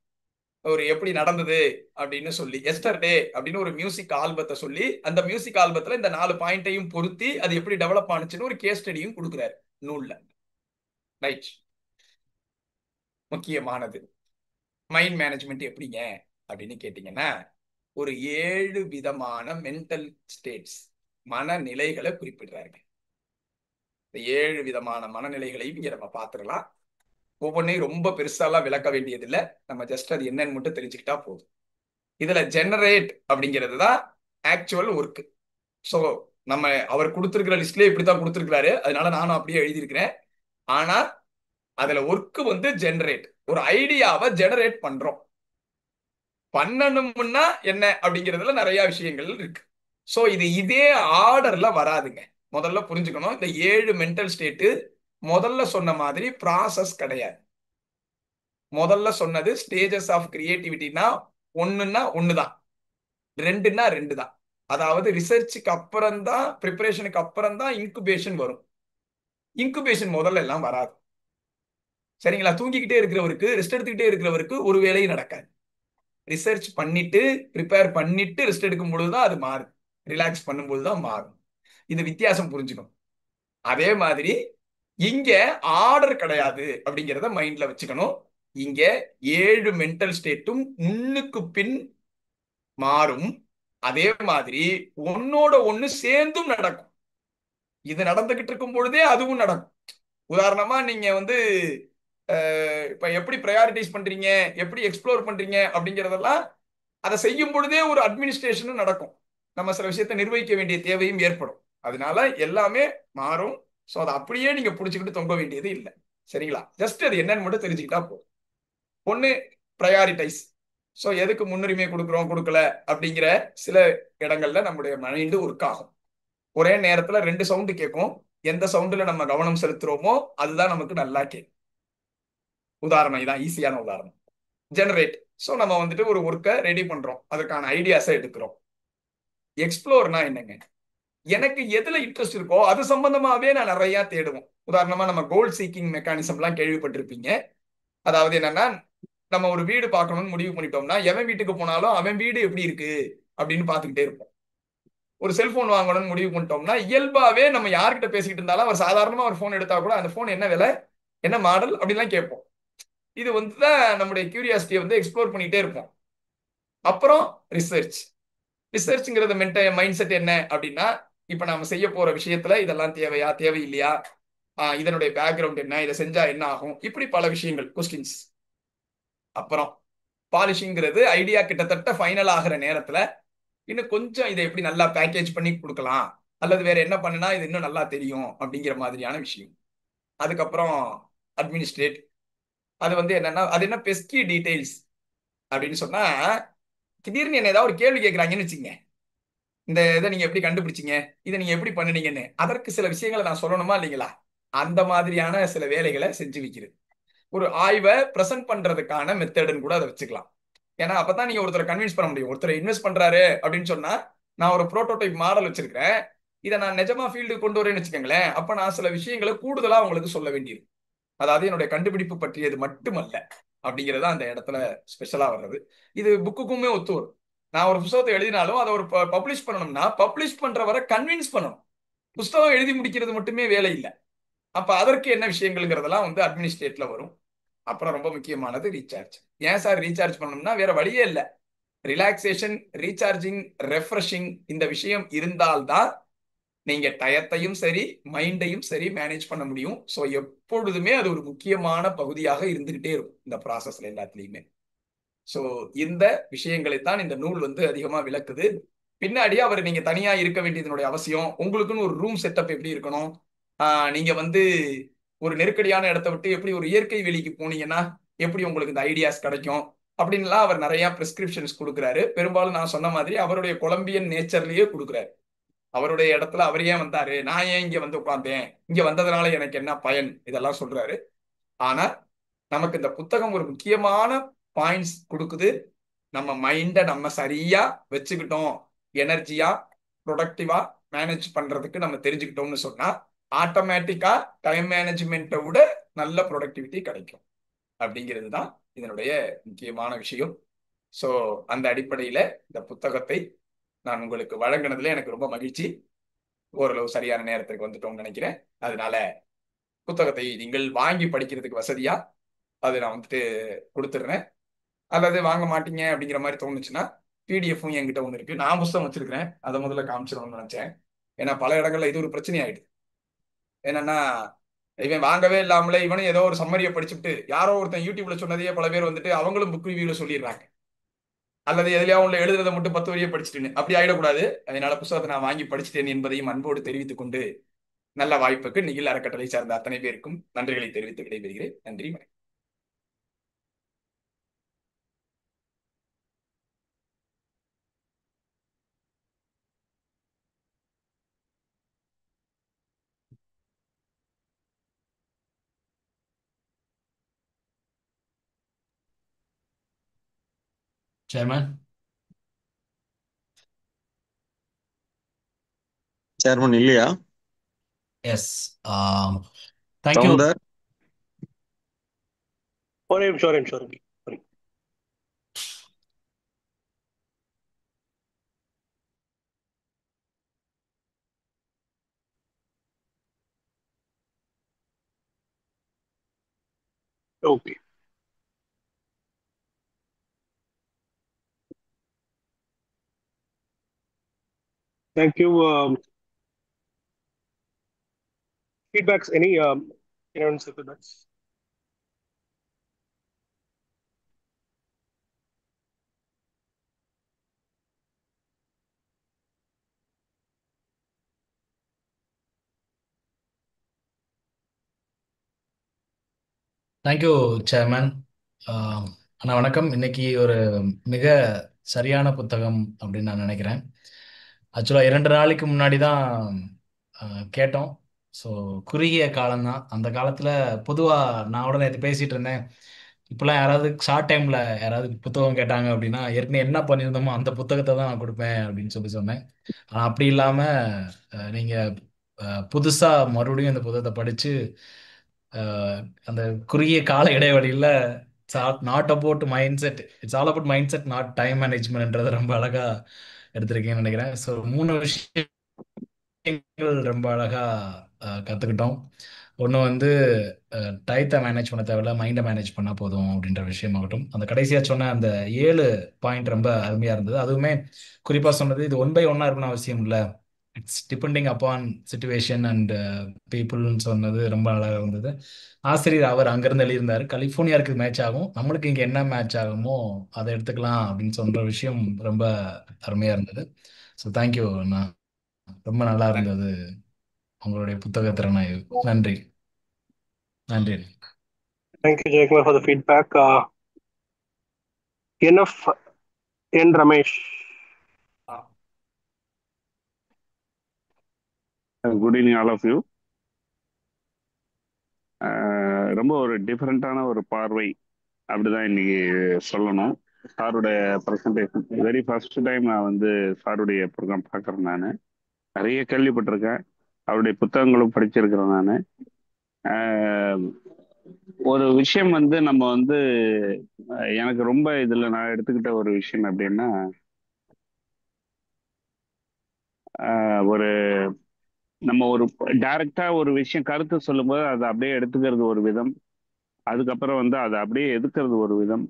ஒரு எப்படி நடந்தது அப்படின்னு சொல்லி, எஸ்டர்டே அப்படின்னு ஒரு மியூசிக் ஆல்பத்தை சொல்லி அந்த மியூசிக் ஆல்பத்துல இந்த 4 பாயிண்டையும் பொருத்தி அது எப்படி டெவலப் ஆனிச்சுன்னு ஒரு கேஸ் ஸ்டடியும் கொடுக்குறாரு நூல்ல. ரைட். முக்கியமானது மைண்ட் மேனேஜ்மெண்ட் எப்படிங்க அப்படின்னு கேட்டீங்கன்னா, ஒரு 7 விதமான மென்டல் ஸ்டேட்ஸ், மனநிலைகளை குறிப்பிடுறாருங்க. இந்த 7 விதமான மனநிலைகளையும் இங்க நம்ம பார்த்துடலாம். ஒவ்வொன்றையும் ரொம்ப பெருசாலாம் விளக்க வேண்டியதில்லை, நம்ம ஜஸ்ட் அது என்னன்னு மட்டும் தெரிஞ்சுக்கிட்டா போதும். இதுல ஜெனரேட் அப்படிங்கிறது தான் ஆக்சுவல் ஒர்க். ஸோ நம்ம அவர் கொடுத்துருக்கிற லிஸ்ட்லேயே இப்படித்தான் கொடுத்துருக்கிறாரு, அதனால நானும் அப்படியே எழுதியிருக்கிறேன். ஆனா அதுல ஒர்க் வந்து ஜெனரேட், ஒரு ஐடியாவை ஜெனரேட் பண்றோம். பண்ணணும்னா என்ன அப்படிங்கிறதுல நிறைய விஷயங்கள் இருக்கு. ஸோ இதே ஆர்டர்ல வராதுங்க. முதல்ல புரிஞ்சுக்கணும், இந்த 7 மென்டல் ஸ்டேட்டு முதல்ல சொன்ன மாதிரி ப்ராசஸ் கிடையாது. முதல்ல சொன்னது ஸ்டேஜஸ் ஆஃப் கிரியேட்டிவிட்டினா ஒண்ணுன்னா ஒண்ணுதான், ரெண்டுன்னா ரெண்டு தான். அதாவது ரிசர்ச்சுக்கு அப்புறம் தான், ப்ரிப்பரேஷனுக்கு அப்புறம் தான் இன்குபேஷன் வரும். இன்குபேஷன் முதல்ல எல்லாம் வராது. சரிங்களா? தூங்கிக்கிட்டே இருக்கிறவருக்கு, ரெஸ்ட் எடுத்துக்கிட்டே இருக்கிறவருக்கு ஒரு வேலையும் நடக்காது. ரிசர்ச் பண்ணிட்டு ப்ரிப்பேர் பண்ணிட்டு ரெஸ்ட் எடுக்கும் பொழுதுதான் அது மாறும், ரிலாக்ஸ் பண்ணும்போது தான் மாறும். இது வித்தியாசம் புரிஞ்சுக்கணும். அதே மாதிரி இங்க ஆர்டர் கிடையாது அப்படிங்கிறத மைண்ட்ல வச்சுக்கணும். இங்க 7 மென்டல் ஸ்டேட்டும் முன்னுக்கு பின் மாறும். அதே மாதிரி ஒன்னோட ஒண்ணு சேர்ந்தும் நடக்கும். இது நடந்துகிட்டு இருக்கும் பொழுதே அதுவும் நடக்கும். உதாரணமா நீங்க வந்து இப்ப எப்படி ப்ரையாரிட்டைஸ் பண்றீங்க, எப்படி எக்ஸ்ப்ளோர் பண்றீங்க அப்படிங்கிறதெல்லாம் அதை செய்யும் பொழுதே ஒரு அட்மினிஸ்ட்ரேஷனும் நடக்கும். நம்ம சில விஷயத்தை நிர்வகிக்க வேண்டிய தேவையும் ஏற்படும். அதனால எல்லாமே மாறும். ஸோ அதை அப்படியே நீங்க பிடிச்சிக்கிட்டு தொங்க வேண்டியது இல்லை. சரிங்களா? ஜஸ்ட் அது என்னன்னு மட்டும் தெரிஞ்சுக்கிட்டா போதும். ஒண்ணு ப்ரையாரிட்டைஸ். ஸோ எதுக்கு முன்னுரிமை கொடுக்குறோம் கொடுக்கல அப்படிங்கிற சில இடங்கள்ல நம்முடைய மைண்டு ஒர்க் ஆகும். ஒரே நேரத்துல 2 சவுண்டு கேட்கும். எந்த சவுண்டுல நம்ம கவனம் செலுத்துறோமோ அதுதான் நமக்கு நல்லா கேட்கும். உதாரணம் இதான், ஈஸியான உதாரணம். ஜெனரேட். ஸோ நம்ம வந்துட்டு ஒரு ஒர்க்கை ரெடி பண்றோம், அதுக்கான ஐடியாஸை எடுக்கிறோம். எக்ஸ்ப்ளோர்னா என்னங்க? எனக்கு எதுல இன்ட்ரெஸ்ட் இருக்கோ அது சம்பந்தமாவே நான் நிறைய தேடுவோம். உதாரணமா நம்ம கோல் சீக்கிங் மெக்கானிசம்லாம் கேள்விப்பட்டிருப்பீங்க. அதாவது என்னன்னா, நம்ம ஒரு வீடு பார்க்கணும்னு முடிவு பண்ணிட்டோம்னா எவன் வீட்டுக்கு போனாலும் அவன் வீடு எப்படி இருக்கு அப்படின்னு பார்த்துக்கிட்டே இருப்போம். ஒரு செல்போன் வாங்கணும்னு முடிவு பண்ணிட்டோம்னா இயல்பாவே நம்ம யார்கிட்ட பேசிக்கிட்டு இருந்தாலும் அவர் சாதாரணமா ஒரு போன் எடுத்தா கூட அந்த போன் என்ன விலை, என்ன மாடல் அப்படின்லாம் கேட்போம். இது வந்து தான் நம்முடைய கியூரியாசிட்டியை வந்து எக்ஸ்ப்ளோர் பண்ணிட்டே இருப்போம். அப்புறம் ரிசர்ச். ரிசர்ச்ங்கிறது மைண்ட் செட் என்ன அப்படின்னா, இப்ப நாம செய்ய போற விஷயத்துல இதெல்லாம் தேவையா தேவையில்லையா, இதனுடைய பேக்ரவுண்ட் என்ன, இதை செஞ்சா என்ன ஆகும், இப்படி பல விஷயங்கள், கொஸ்டின்ஸ். அப்புறம் பாலிஷிங்கிறது ஐடியா கிட்டத்தட்ட ஃபைனல் ஆகிற நேரத்துல இன்னும் கொஞ்சம் இதை எப்படி நல்லா பேக்கேஜ் பண்ணி கொடுக்கலாம், அல்லது வேற என்ன பண்ணுனா இது இன்னும் நல்லா தெரியும் அப்படிங்கிற மாதிரியான விஷயம். அதுக்கப்புறம் அட்மினிஸ்ட்ரேட். அது வந்து என்னன்னா, அது என்ன பெஸ்கி டீடைல்ஸ் அப்படின்னு சொன்னா, திடீர்னு என்ன ஏதாவது ஒரு கேள்வி கேட்கறாங்கன்னு வச்சுங்க, இந்த இதை நீங்க எப்படி கண்டுபிடிச்சீங்க, இதை நீங்க எப்படி பண்ணுனீங்கன்னு, அதற்கு சில விஷயங்களை நான் சொல்லணுமா இல்லைங்களா? அந்த மாதிரியான சில வேலைகளை செஞ்சு வைக்கிறது. ஒரு ஆய்வை ப்ரெசென்ட் பண்றதுக்கான மெத்தடுன்னு கூட அதை வச்சுக்கலாம். ஏன்னா அப்பதான் நீங்க ஒருத்தரை கன்வின்ஸ் பண்ண முடியும். ஒருத்தர் இன்வெஸ்ட் பண்றாரு அப்படின்னு சொன்னா, நான் ஒரு ப்ரோட்டோடைப் மாடல் வச்சிருக்கிறேன், இதை நான் நிஜமா ஃபீல்டுக்கு கொண்டு வரேன்னு வச்சுக்கோங்களேன், அப்ப நான் சில விஷயங்களை கூடுதலா உங்களுக்கு சொல்ல வேண்டியது. அதாவது என்னுடைய கண்டுபிடிப்பு பற்றியது மட்டுமல்ல அப்படிங்கிறது அந்த இடத்துல ஸ்பெஷலா வர்றது. இது புக்குக்குமே ஒத்து வரும். நான் ஒரு புத்தகத்தை எழுதினாலும் அதை ஒரு பப்ளிஷ் பண்ணணும்னா பப்ளிஷ் பண்றவரை கன்வின்ஸ் பண்ணணும். புத்தகம் எழுதி முடிக்கிறது மட்டுமே வேலை இல்லை. அப்ப அதற்கு என்ன விஷயங்கள்ங்கிறதெல்லாம் வந்து அட்மினிஸ்ட்ரேட்ல வரும். அப்புறம் ரொம்ப முக்கியமானது ரீசார்ஜ். ஏன் சார் ரீசார்ஜ் பண்ணணும்னா வேற வழியே இல்லை. ரிலாக்ஸேஷன், ரீசார்ஜிங், ரெஃப்ரெஷிங் இந்த விஷயம் இருந்தால்தான் நீங்க டயத்தையும் சரி மைண்டையும் சரி மேனேஜ் பண்ண முடியும். ஸோ எப்பொழுதுமே அது ஒரு முக்கியமான பகுதியாக இருந்துகிட்டே இருக்கும் இந்த ப்ராசஸ்ல எல்லாத்துலயுமே. ஸோ இந்த விஷயங்களைத்தான் இந்த நூல் வந்து அதிகமா விளக்குது. பின்னாடி அவர் நீங்க தனியா இருக்க வேண்டியதனுடைய அவசியம், உங்களுக்குன்னு ஒரு ரூம் செட்டப் எப்படி இருக்கணும், நீங்க வந்து ஒரு நெருக்கடியான இடத்த விட்டு எப்படி ஒரு இயற்கை வெளிக்கு போனீங்கன்னா எப்படி உங்களுக்கு இந்த ஐடியாஸ் கிடைக்கும் அப்படின்லாம் அவர் நிறைய பிரிஸ்கிரிப்ஷன்ஸ் கொடுக்குறாரு. பெரும்பாலும் நான் சொன்ன மாதிரி அவருடைய கொலம்பியன் நேச்சர்லயே கொடுக்குறாரு. அவருடைய இடத்துல அவர் ஏன் வந்தாரு, நான் ஏன் இங்க வந்து உட்கார்ந்தேன், இங்க வந்ததுனால எனக்கு என்ன பயன், இதெல்லாம் சொல்றாரு. ஆனா நமக்கு இந்த புத்தகம் ஒரு முக்கியமான பாயிண்ட்ஸ் கொடுக்குது. நம்ம மைண்டை நம்ம சரியா வச்சுக்கிட்டோம், எனர்ஜியா ப்ரொடக்டிவா மேனேஜ் பண்றதுக்கு நம்ம தெரிஞ்சுக்கிட்டோம்னு சொன்னா ஆட்டோமேட்டிக்கா டைம் மேனேஜ்மெண்ட்டை விட நல்ல ப்ரொடக்டிவிட்டி கிடைக்கும் அப்படிங்கிறது தான் இதனுடைய முக்கியமான விஷயம். ஸோ அந்த அடிப்படையில இந்த புத்தகத்தை நான் உங்களுக்கு வழங்கினதுல எனக்கு ரொம்ப மகிழ்ச்சி. ஓரளவு சரியான நேரத்துக்கு வந்துட்டோம்னு நினைக்கிறேன். அதனால புத்தகத்தை நீங்கள் வாங்கி படிக்கிறதுக்கு வசதியா அது நான் வந்துட்டு கொடுத்துட்றேன். அல்லது வாங்க மாட்டீங்க அப்படிங்கிற மாதிரி தோணுச்சுன்னா பிடிஎஃப்பும் என்கிட்ட ஒன்று இருக்கு. நான் புத்தகம் வச்சிருக்கிறேன், அதை முதல்ல காமிச்சிடணும்னு நினைச்சேன். ஏன்னா பல இடங்கள்ல இது ஒரு பிரச்சனை ஆயிடுது. என்னன்னா இவன் வாங்கவே இல்லாமலே இவனும் ஏதோ ஒரு சம்மரியை படிச்சுட்டு யாரோ ஒருத்தன் யூடியூப்ல சொன்னதையே பல பேர் வந்துட்டு அவங்களும் புக் ரிவ்யூல சொல்லிடுறாங்க. அல்லது எதுலையா உள்ள எழுதுறதை மட்டும் 10 வரியை படிச்சுட்டுன்னு அப்படி ஆயிடக்கூடாது. அதனால புத்தகத்தை நான் வாங்கி படிச்சுட்டேன் என்பதையும் அன்போடு தெரிவித்துக் கொண்டு நல்ல வாய்ப்புக்கு நிகில் அறக்கட்டளை சார்ந்த அத்தனை பேருக்கும் நன்றிகளை தெரிவித்து விடைபெறுகிறேன். நன்றி, வணக்கம். Chairman. சேர்மன் இல்லையா? Yes. Thank you. சவுந்தர் ஒரே நிமிஷம் ஒரே நிமிஷம் ஒரே நிமிஷம். Okay, thank you. Feedbacks, any feedbacks? Thank you chairman. அண்ணா வணக்கம். இன்னைக்கு ஒரு மிக சரியான புத்தகம் அப்படின்னு நான் நினைக்கிறேன். ஆக்சுவலாக 2 நாளைக்கு முன்னாடி தான் கேட்டோம். ஸோ குறுகிய காலம்தான். அந்த காலத்தில் பொதுவாக நான் உடனே நேற்று பேசிகிட்டு இருந்தேன். இப்போலாம் யாராவது ஷார்ட் டைமில் யாராவது புத்தகம் கேட்டாங்க அப்படின்னா ஏற்கனவே என்ன பண்ணியிருந்தோமோ அந்த புத்தகத்தை தான் நான் கொடுப்பேன் அப்படின்னு சொல்லி சொன்னேன். ஆனால் அப்படி இல்லாமல் நீங்கள் புதுசாக மறுபடியும் இந்த புத்தகத்தை படித்து அந்த குறுகிய கால இடைவெளியில் not about mindset, it's all about mindset not time மேனேஜ்மெண்ட்ன்றதை ரொம்ப அழகா எடுத்திருக்கேன்னு நினைக்கிறேன். ஸோ 3 விஷயங்கள் ரொம்ப அழகா கற்றுக்கிட்டோம். ஒன்று வந்து டயத்தை மேனேஜ் பண்ண தேவையில்ல, மைண்டை மேனேஜ் பண்ணால் போதும் அப்படின்ற விஷயமாகட்டும். அந்த கடைசியாக சொன்ன அந்த 7 பாயிண்ட் ரொம்ப அருமையாக இருந்தது. அதுவுமே குறிப்பாக சொன்னது இது 1 by 1 இருக்கணும் அவசியம் இல்லை, it's depending upon situation and பீப்புள்னு சொன்னது ரொம்ப அழகாக இருந்தது. ஆசிரியர் அவர் அங்கேருந்து எழுதியிருந்தார், கலிஃபோர்னியா இருக்குது மேட்ச் ஆகும், நம்மளுக்கு இங்கே என்ன மேட்ச் ஆகுமோ அதை எடுத்துக்கலாம் அப்படின்னு சொல்கிற விஷயம் ரொம்ப அருமையாக இருந்தது. ஸோ தேங்க்யூ அண்ணா, ரொம்ப நல்லா இருந்தது உங்களுடைய புத்தக திறனாய்வு. நன்றி. நன்றி. Thank you Jayakumar for the feedback. NF N Ramesh. Good evening all of you. ரொம்ப ஒரு டிஃப்ரெண்ட்டான ஒரு பார்வை அப்படிதான் இன்னைக்கு சொல்லணும். சாருடைய ப்ரெசன்டேஷன் வெரி ஃபர்ஸ்ட் டைம் நான் வந்து சாருடைய ப்ரோக்ராம் பார்க்குறேன். நான் நிறைய கேள்விப்பட்டிருக்கேன், அவருடைய புத்தகங்களும் படிச்சிருக்கிறேன். நான் ஒரு விஷயம் வந்து நம்ம வந்து எனக்கு ரொம்ப இதில் நான் எடுத்துக்கிட்ட ஒரு விஷயம் அப்படின்னா, ஒரு நம்ம ஒரு டைரக்டா ஒரு விஷயம் கருத்து சொல்லும்போது அதை அப்படியே எடுத்துக்கிறது ஒரு விதம், அதுக்கப்புறம் வந்து அதை அப்படியே எதுக்கிறது ஒரு விதம்.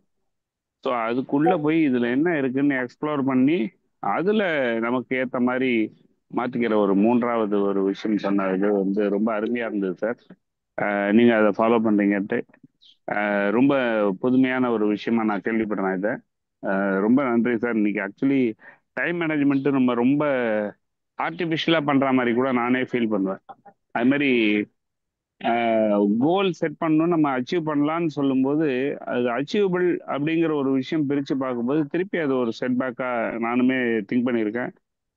ஸோ அதுக்குள்ள போய் இதுல என்ன இருக்குன்னு எக்ஸ்ப்ளோர் பண்ணி அதுல நமக்கு ஏத்த மாதிரி மாத்திக்கிற ஒரு 3வது ஒரு விஷயம் சொன்னது வந்து ரொம்ப அருமையா இருந்தது சார். நீங்க அதை ஃபாலோ பண்றீங்கன்ட்டு ரொம்ப புதுமையான ஒரு விஷயமா நான் கேள்விப்படுறேன். இதை ரொம்ப நன்றி சார். இன்னைக்கு ஆக்சுவலி டைம் மேனேஜ்மெண்ட் நம்ம ரொம்ப ஆர்டிஃபிஷியலா பண்ற மாதிரி கூட நானே ஃபீல் பண்ணுவேன். அது மாதிரி கோல் செட் பண்ணணும், நம்ம அச்சீவ் பண்ணலான்னு சொல்லும்போது அது அச்சீவபிள் அப்படிங்கிற ஒரு விஷயம் பிரித்து பார்க்கும்போது திருப்பி அது ஒரு செட்பேக்கா நானுமே திங்க் பண்ணியிருக்கேன்.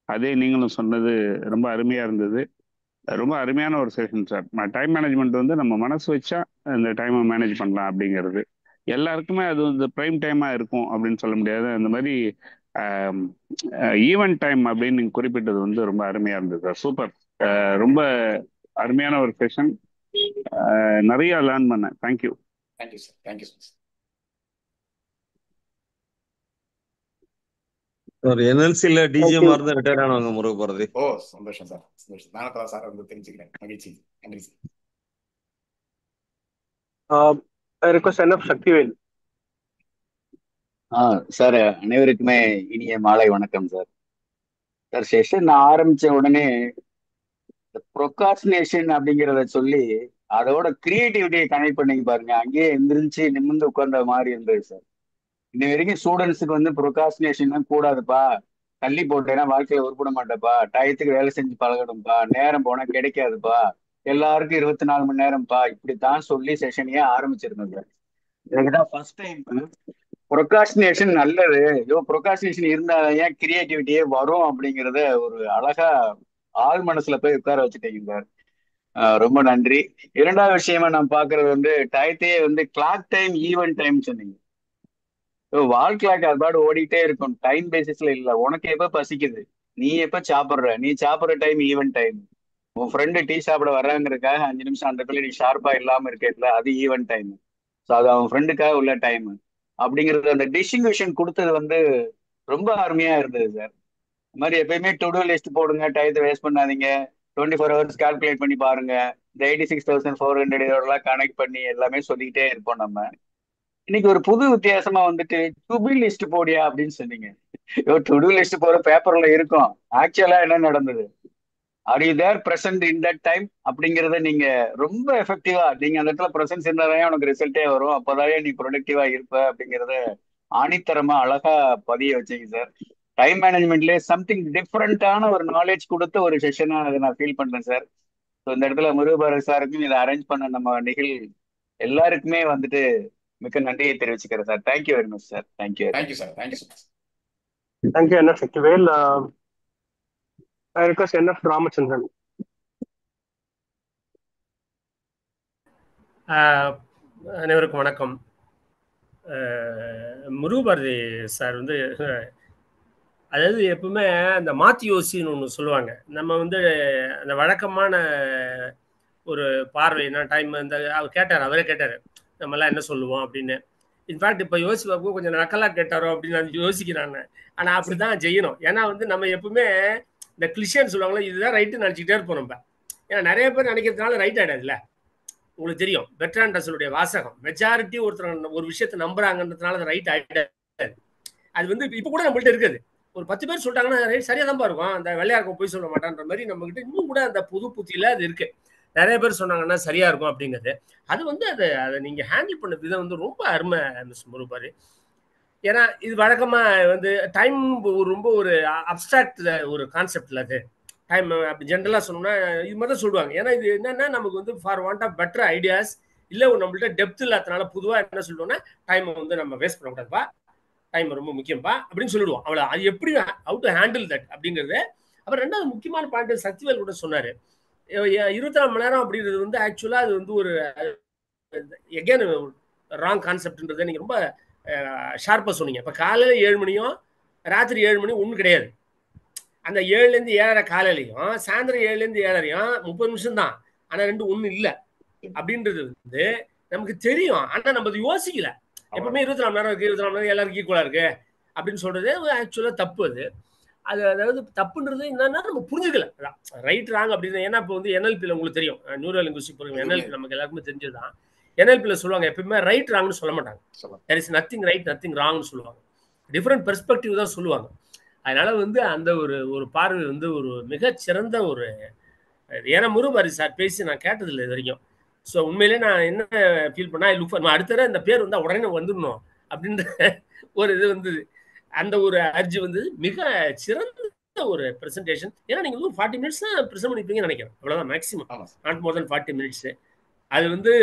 அதே நீங்களும் சொன்னது ரொம்ப அருமையா இருந்தது. ரொம்ப அருமையான ஒரு செஷன் சார். டைம் மேனேஜ்மெண்ட் வந்து நம்ம மனசு வச்சா இந்த டைமை மேனேஜ் பண்ணலாம் அப்படிங்கிறது எல்லாருக்குமே அது வந்து ப்ரைம் டைமா இருக்கும் அப்படின்னு சொல்ல முடியாது. அந்த மாதிரி ஈவென்ட் டைம் அப்படின்னு நீங்க குறிப்பிட்டது வந்து ரொம்ப அருமையா இருந்தது சார். சூப்பர், ரொம்ப அருமையான ஒரு செஷன். நிறைய லேர்ன் பண்ணேன். Thank you. Thank you sir. Thank you sir. ஒரு என்எல்சியில் டிஜிஎம் இருந்தால் ரிட்டையர் ஆனவங்க முருக போகிறது. ஓ சந்தோஷம் சார், சந்தோஷம். நானும் சார் வந்து தெரிஞ்சுக்கிறேன். மகிழ்ச்சி. நன்றி sir. I request NF Shaktivel. Sir அனைவருக்குமே இனிய மாலை வணக்கம் சார். சார் செஷன் ஆரம்பிச்ச உடனே ப்ரொகாஸ்டினேஷன் அப்படிங்கிறத சொல்லி அதோட கிரியேட்டிவிட்டியை கனெக்ட் பண்ணி பாருங்க, அங்கேயே எந்திரிச்சு நிமிர்ந்து உட்கார்ந்த மாதிரி இருந்தது சார். இன்ன வரைக்கும் ஸ்டூடெண்ட்ஸுக்கு வந்து ப்ரொகாஸ்டினேஷன் கூடாதுப்பா, தள்ளி போட்டேன்னா வாழ்க்கையில உருப்பட மாட்டேப்பா, டயத்துக்கு வேலை செஞ்சு பழகணும்ப்பா, நேரம் போனா கிடைக்காதுப்பா, எல்லாருக்கும் 24 மணி நேரம்ப்பா, இப்படித்தான் சொல்லி செஷனையே ஆரம்பிச்சிருந்தோம் சார். இதுதான் ஃபர்ஸ்ட் டைம் ப்ரொகாஸ்டினேஷன் நல்லது, ப்ரொகாஸ்டினேஷன் இருந்தா ஏன் கிரியேட்டிவிட்டியே வரும் அப்படிங்கிறத ஒரு அழகா ஆள் மனசுல போய் உட்கார வச்சுட்டீங்க சார். ரொம்ப நன்றி. இரண்டாவது விஷயமா நான் பாக்குறது வந்து டயத்தையே வந்து கிளாக் டைம் ஈவென்ட் டைம் சொன்னீங்க. வால் கிளாக் அதுபாடு ஓடிட்டே இருக்கும், டைம் பேசிஸ்ல இல்ல. உனக்கு எப்ப பசிக்குது, நீ எப்ப சாப்பிடுற, நீ சாப்பிடுற டைம் ஈவென்ட் டைம். உன் ஃப்ரெண்டு டீ சாப்பிட வர்றாங்கிறதுக்காக 5 நிமிஷம் அந்த இடத்துல நீ ஷார்ப்பா இல்லாம இருக்கல, அது ஈவென்ட் டைம். ஸோ அது அவன் ஃப்ரெண்டுக்காக உள்ள டைம் அப்படிங்கிறது அந்த டிஸ்டிங்விஷன் கொடுத்தது வந்து ரொம்ப அருமையா இருந்தது சார். இந்த மாதிரி எப்பயுமே டு டூ லிஸ்ட் போடுங்க, டயத்தை வேஸ்ட் பண்ணாதீங்க, 24 ஹவர்ஸ் கால்குலேட் பண்ணி பாருங்க, இந்த 86,400 இதோடலாம் கனெக்ட் பண்ணி எல்லாமே சொல்லிக்கிட்டே இருப்போம் நம்ம. இன்னைக்கு ஒரு புது வித்தியாசமா வந்துட்டு டு பி லிஸ்ட் போடியா அப்படின்னு சொன்னீங்க. டு டூ லிஸ்ட் போற பேப்பர்ல இருக்கும், ஆக்சுவலா என்ன நடந்தது, are you there present in that time அப்படிங்கிறத நீங்க ரொம்ப எஃபெக்டிவா, நீங்க அந்த இடத்துல பிரசன்ஸ் இருந்தாதான் உனக்கு ரிசல்ட்டே வரும், அப்போதான் நீ ப்ரொடக்டிவா இருப்ப அப்படிங்கிறத ஆணித்தரமா அழகா பதிய வச்சீங்க சார். டைம் மேனேஜ்மெண்ட்லேயே சம்திங் டிஃப்ரெண்டான ஒரு நாலேஜ் கொடுத்த ஒரு செஷனா அதை நான் ஃபீல் பண்றேன் சார். ஸோ இந்த இடத்துல முருகபாரதி சாருக்கும் இதை அரேஞ்ச் பண்ண நம்ம நிகழ் எல்லாருக்குமே வந்துட்டு மிக்க நன்றியை தெரிவிச்சுக்கிறேன் sir. Thank you very much sir. Thank you. Thank you sir. Thank you sir. Thank you, NF Shaktivel. I request NF Ramachandran. அனைவருக்கும் வணக்கம். முருகபாரதி சார் வந்து அதாவது எப்பவுமே அந்த மாற்றி யோசின்னு ஒன்று சொல்லுவாங்க. நம்ம வந்து அந்த வழக்கமான ஒரு பார்வைனா டைம் இந்த அவர் கேட்டார், அவரே கேட்டார் நம்மலாம் என்ன சொல்லுவோம் அப்படின்னு. இன்ஃபேக்ட் இப்போ யோசிப்பாப்போ கொஞ்சம் நக்கலாக கேட்டாரோ அப்படின்னு நான் யோசிக்கிறாங்க. ஆனால் அப்படி தான் செய்யணும். ஏன்னா வந்து நம்ம எப்பவுமே இந்த கிளிஷேன்னு சொல்லுவாங்களே, இதுதான் ரைட்டுன்னு நினச்சிக்கிட்டே இருப்போம் நம்ம. ஏன்னா நிறைய பேர் நினைக்கிறதுனால ரைட் ஆகிடாதுல்ல. உங்களுக்கு தெரியும், பெர்ட்ராண்ட் ரசலுடைய வாசகம், மெஜாரிட்டி ஒருத்தர் ஒரு விஷயத்தை நம்புறாங்கன்றதுனால அது ரைட் ஆகிடாது. அது வந்து இப்போ கூட நம்மள்ட்ட இருக்குது. ஒரு 10 பேர் சொல்லிட்டாங்கன்னா ரைட் சரியாக தான் இருக்கும், அந்த வெள்ளையாருக்கும் போய் சொல்ல மாட்டான்ற மாதிரி நம்மகிட்ட இன்னும் கூட அந்த புது புத்தியில் அது இருக்கு. நிறைய பேர் சொன்னாங்கன்னா சரியா இருக்கும் அப்படிங்கிறது. அது வந்து அதை நீங்க ஹேண்டில் பண்ண விதம் வந்து ரொம்ப அருமை மிஸ் முருகபாரதி. ஏன்னா இது வழக்கமா வந்து டைம் ரொம்ப ஒரு அப்டிராக்ட் ஒரு கான்செப்ட்ல அது டைம் அப்படி ஜென்ரலா சொன்னோம்னா இது மாதிரி தான் சொல்லுவாங்க. ஏன்னா இது என்னன்னா நமக்கு வந்து for want of better ideas இல்லை நம்மள்ட்ட டெப்த் இல்லாதனால பொதுவாக என்ன சொல்லுவோம்னா டைமை வந்து நம்ம வேஸ்ட் பண்ணக்கூடாதுப்பா, டைம் ரொம்ப முக்கியம்ப்பா அப்படின்னு சொல்லிடுவோம். அவ்வளோ அது எப்படி ஹவு டு ஹேண்டில் தட் அப்படிங்கிறது. அப்புறம் ரெண்டாவது முக்கியமான பாயிண்ட் சக்திவேல் கூட சொன்னாரு, 24 மணி நேரம் அப்படிங்கிறது வந்து ஆக்சுவலா அது வந்து ஒரு எகேன் ராங் கான்செப்ட்ன்றதை நீங்க ரொம்ப ஷார்ப்பா சொன்னீங்க. இப்ப காலையில 7 மணியும் ராத்திரி 7 மணி ஒன்றும் கிடையாது. அந்த 7லேருந்து 7:30 காலையிலையும் சாயந்தரம் 7லேருந்து 7:30 30 நிமிஷம் தான். ஆனா ரெண்டு ஒண்ணு இல்லை அப்படின்றது வந்து நமக்கு தெரியும். ஆனா நம்ம அது யோசிக்கல. எப்பவுமே 24 மணி நேரம் இருக்கு, 24 மணி நேரம் எல்லாருக்கும் ஈக்குவலா இருக்கு அப்படின்னு சொல்றது ஆக்சுவலா தப்பு. அது அதாவது தப்புன்றது என்னன்னா நம்ம புரிஞ்சுக்கல ரைட் ராங் அப்படின்னு. ஏன்னா இப்போ வந்து NLP உங்களுக்கு தெரியும், நியூரோ லிங்குவிஸ்டிக் ப்ரோக்ராம், NLP நமக்கு எல்லாருக்குமே தெரிஞ்சதுதான். NLP சொல்லுவாங்க எப்பவுமே ரைட் ராங்னு சொல்ல மாட்டாங்க. There is nothing right nothing ராங்னு சொல்லுவாங்க. டிஃப்ரெண்ட் பெர்ஸ்பெக்டிவ் தான் சொல்லுவாங்க. அதனால வந்து அந்த ஒரு பார்வை வந்து ஒரு மிகச்சிறந்த ஒரு, ஏன்னா முருகபாரதி சார் பேசி நான் கேட்டதில்லை இது வரைக்கும். ஸோ உண்மையிலே நான் என்ன ஃபீல் பண்ணா லுக் ஃபார் அடுத்த இந்த பேர் வந்தால் உடனே வந்துடணும் அப்படின்ற ஒரு இது வந்தது. அந்த ஒரு அர்ஜி வந்து மிக சிறந்த ஒரு ப்ரெசன்டேஷன். ஏன்னா நீங்க வந்து 40 மினிட்ஸ் தான் ப்ரெசென்ட் பண்ணிப்பீங்கன்னு நினைக்கிறேன், அவ்வளவுதான் maximum, not more then 40 minutes. அது வந்து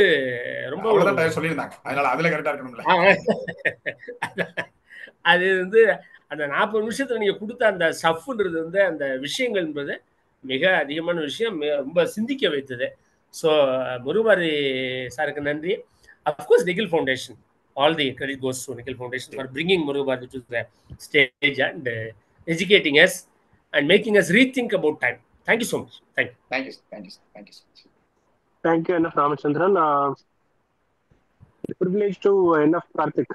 ரொம்ப சொல்லியிருந்தாங்க, அதனால அதுல கரெக்டா இருக்கணும்ல. அது வந்து அந்த 40 நிமிஷத்துல நீங்க கொடுத்த அந்த சஃப்ன்றது வந்து அந்த விஷயங்கள் என்பது மிக அதிகமான விஷயம், ரொம்ப சிந்திக்க வைத்தது. ஸோ முருகபாரதி சாருக்கு நன்றி. Of course Nikhil foundation, all the credit goes to Nikhil Foundation for bringing Murugabaradhi to the stage and educating us and making us rethink about time. Thank you so much. Thank you. Thank you. Thank you. Thank you so much. Thank you, NF Ramachandran. Privilege to NF Karthik.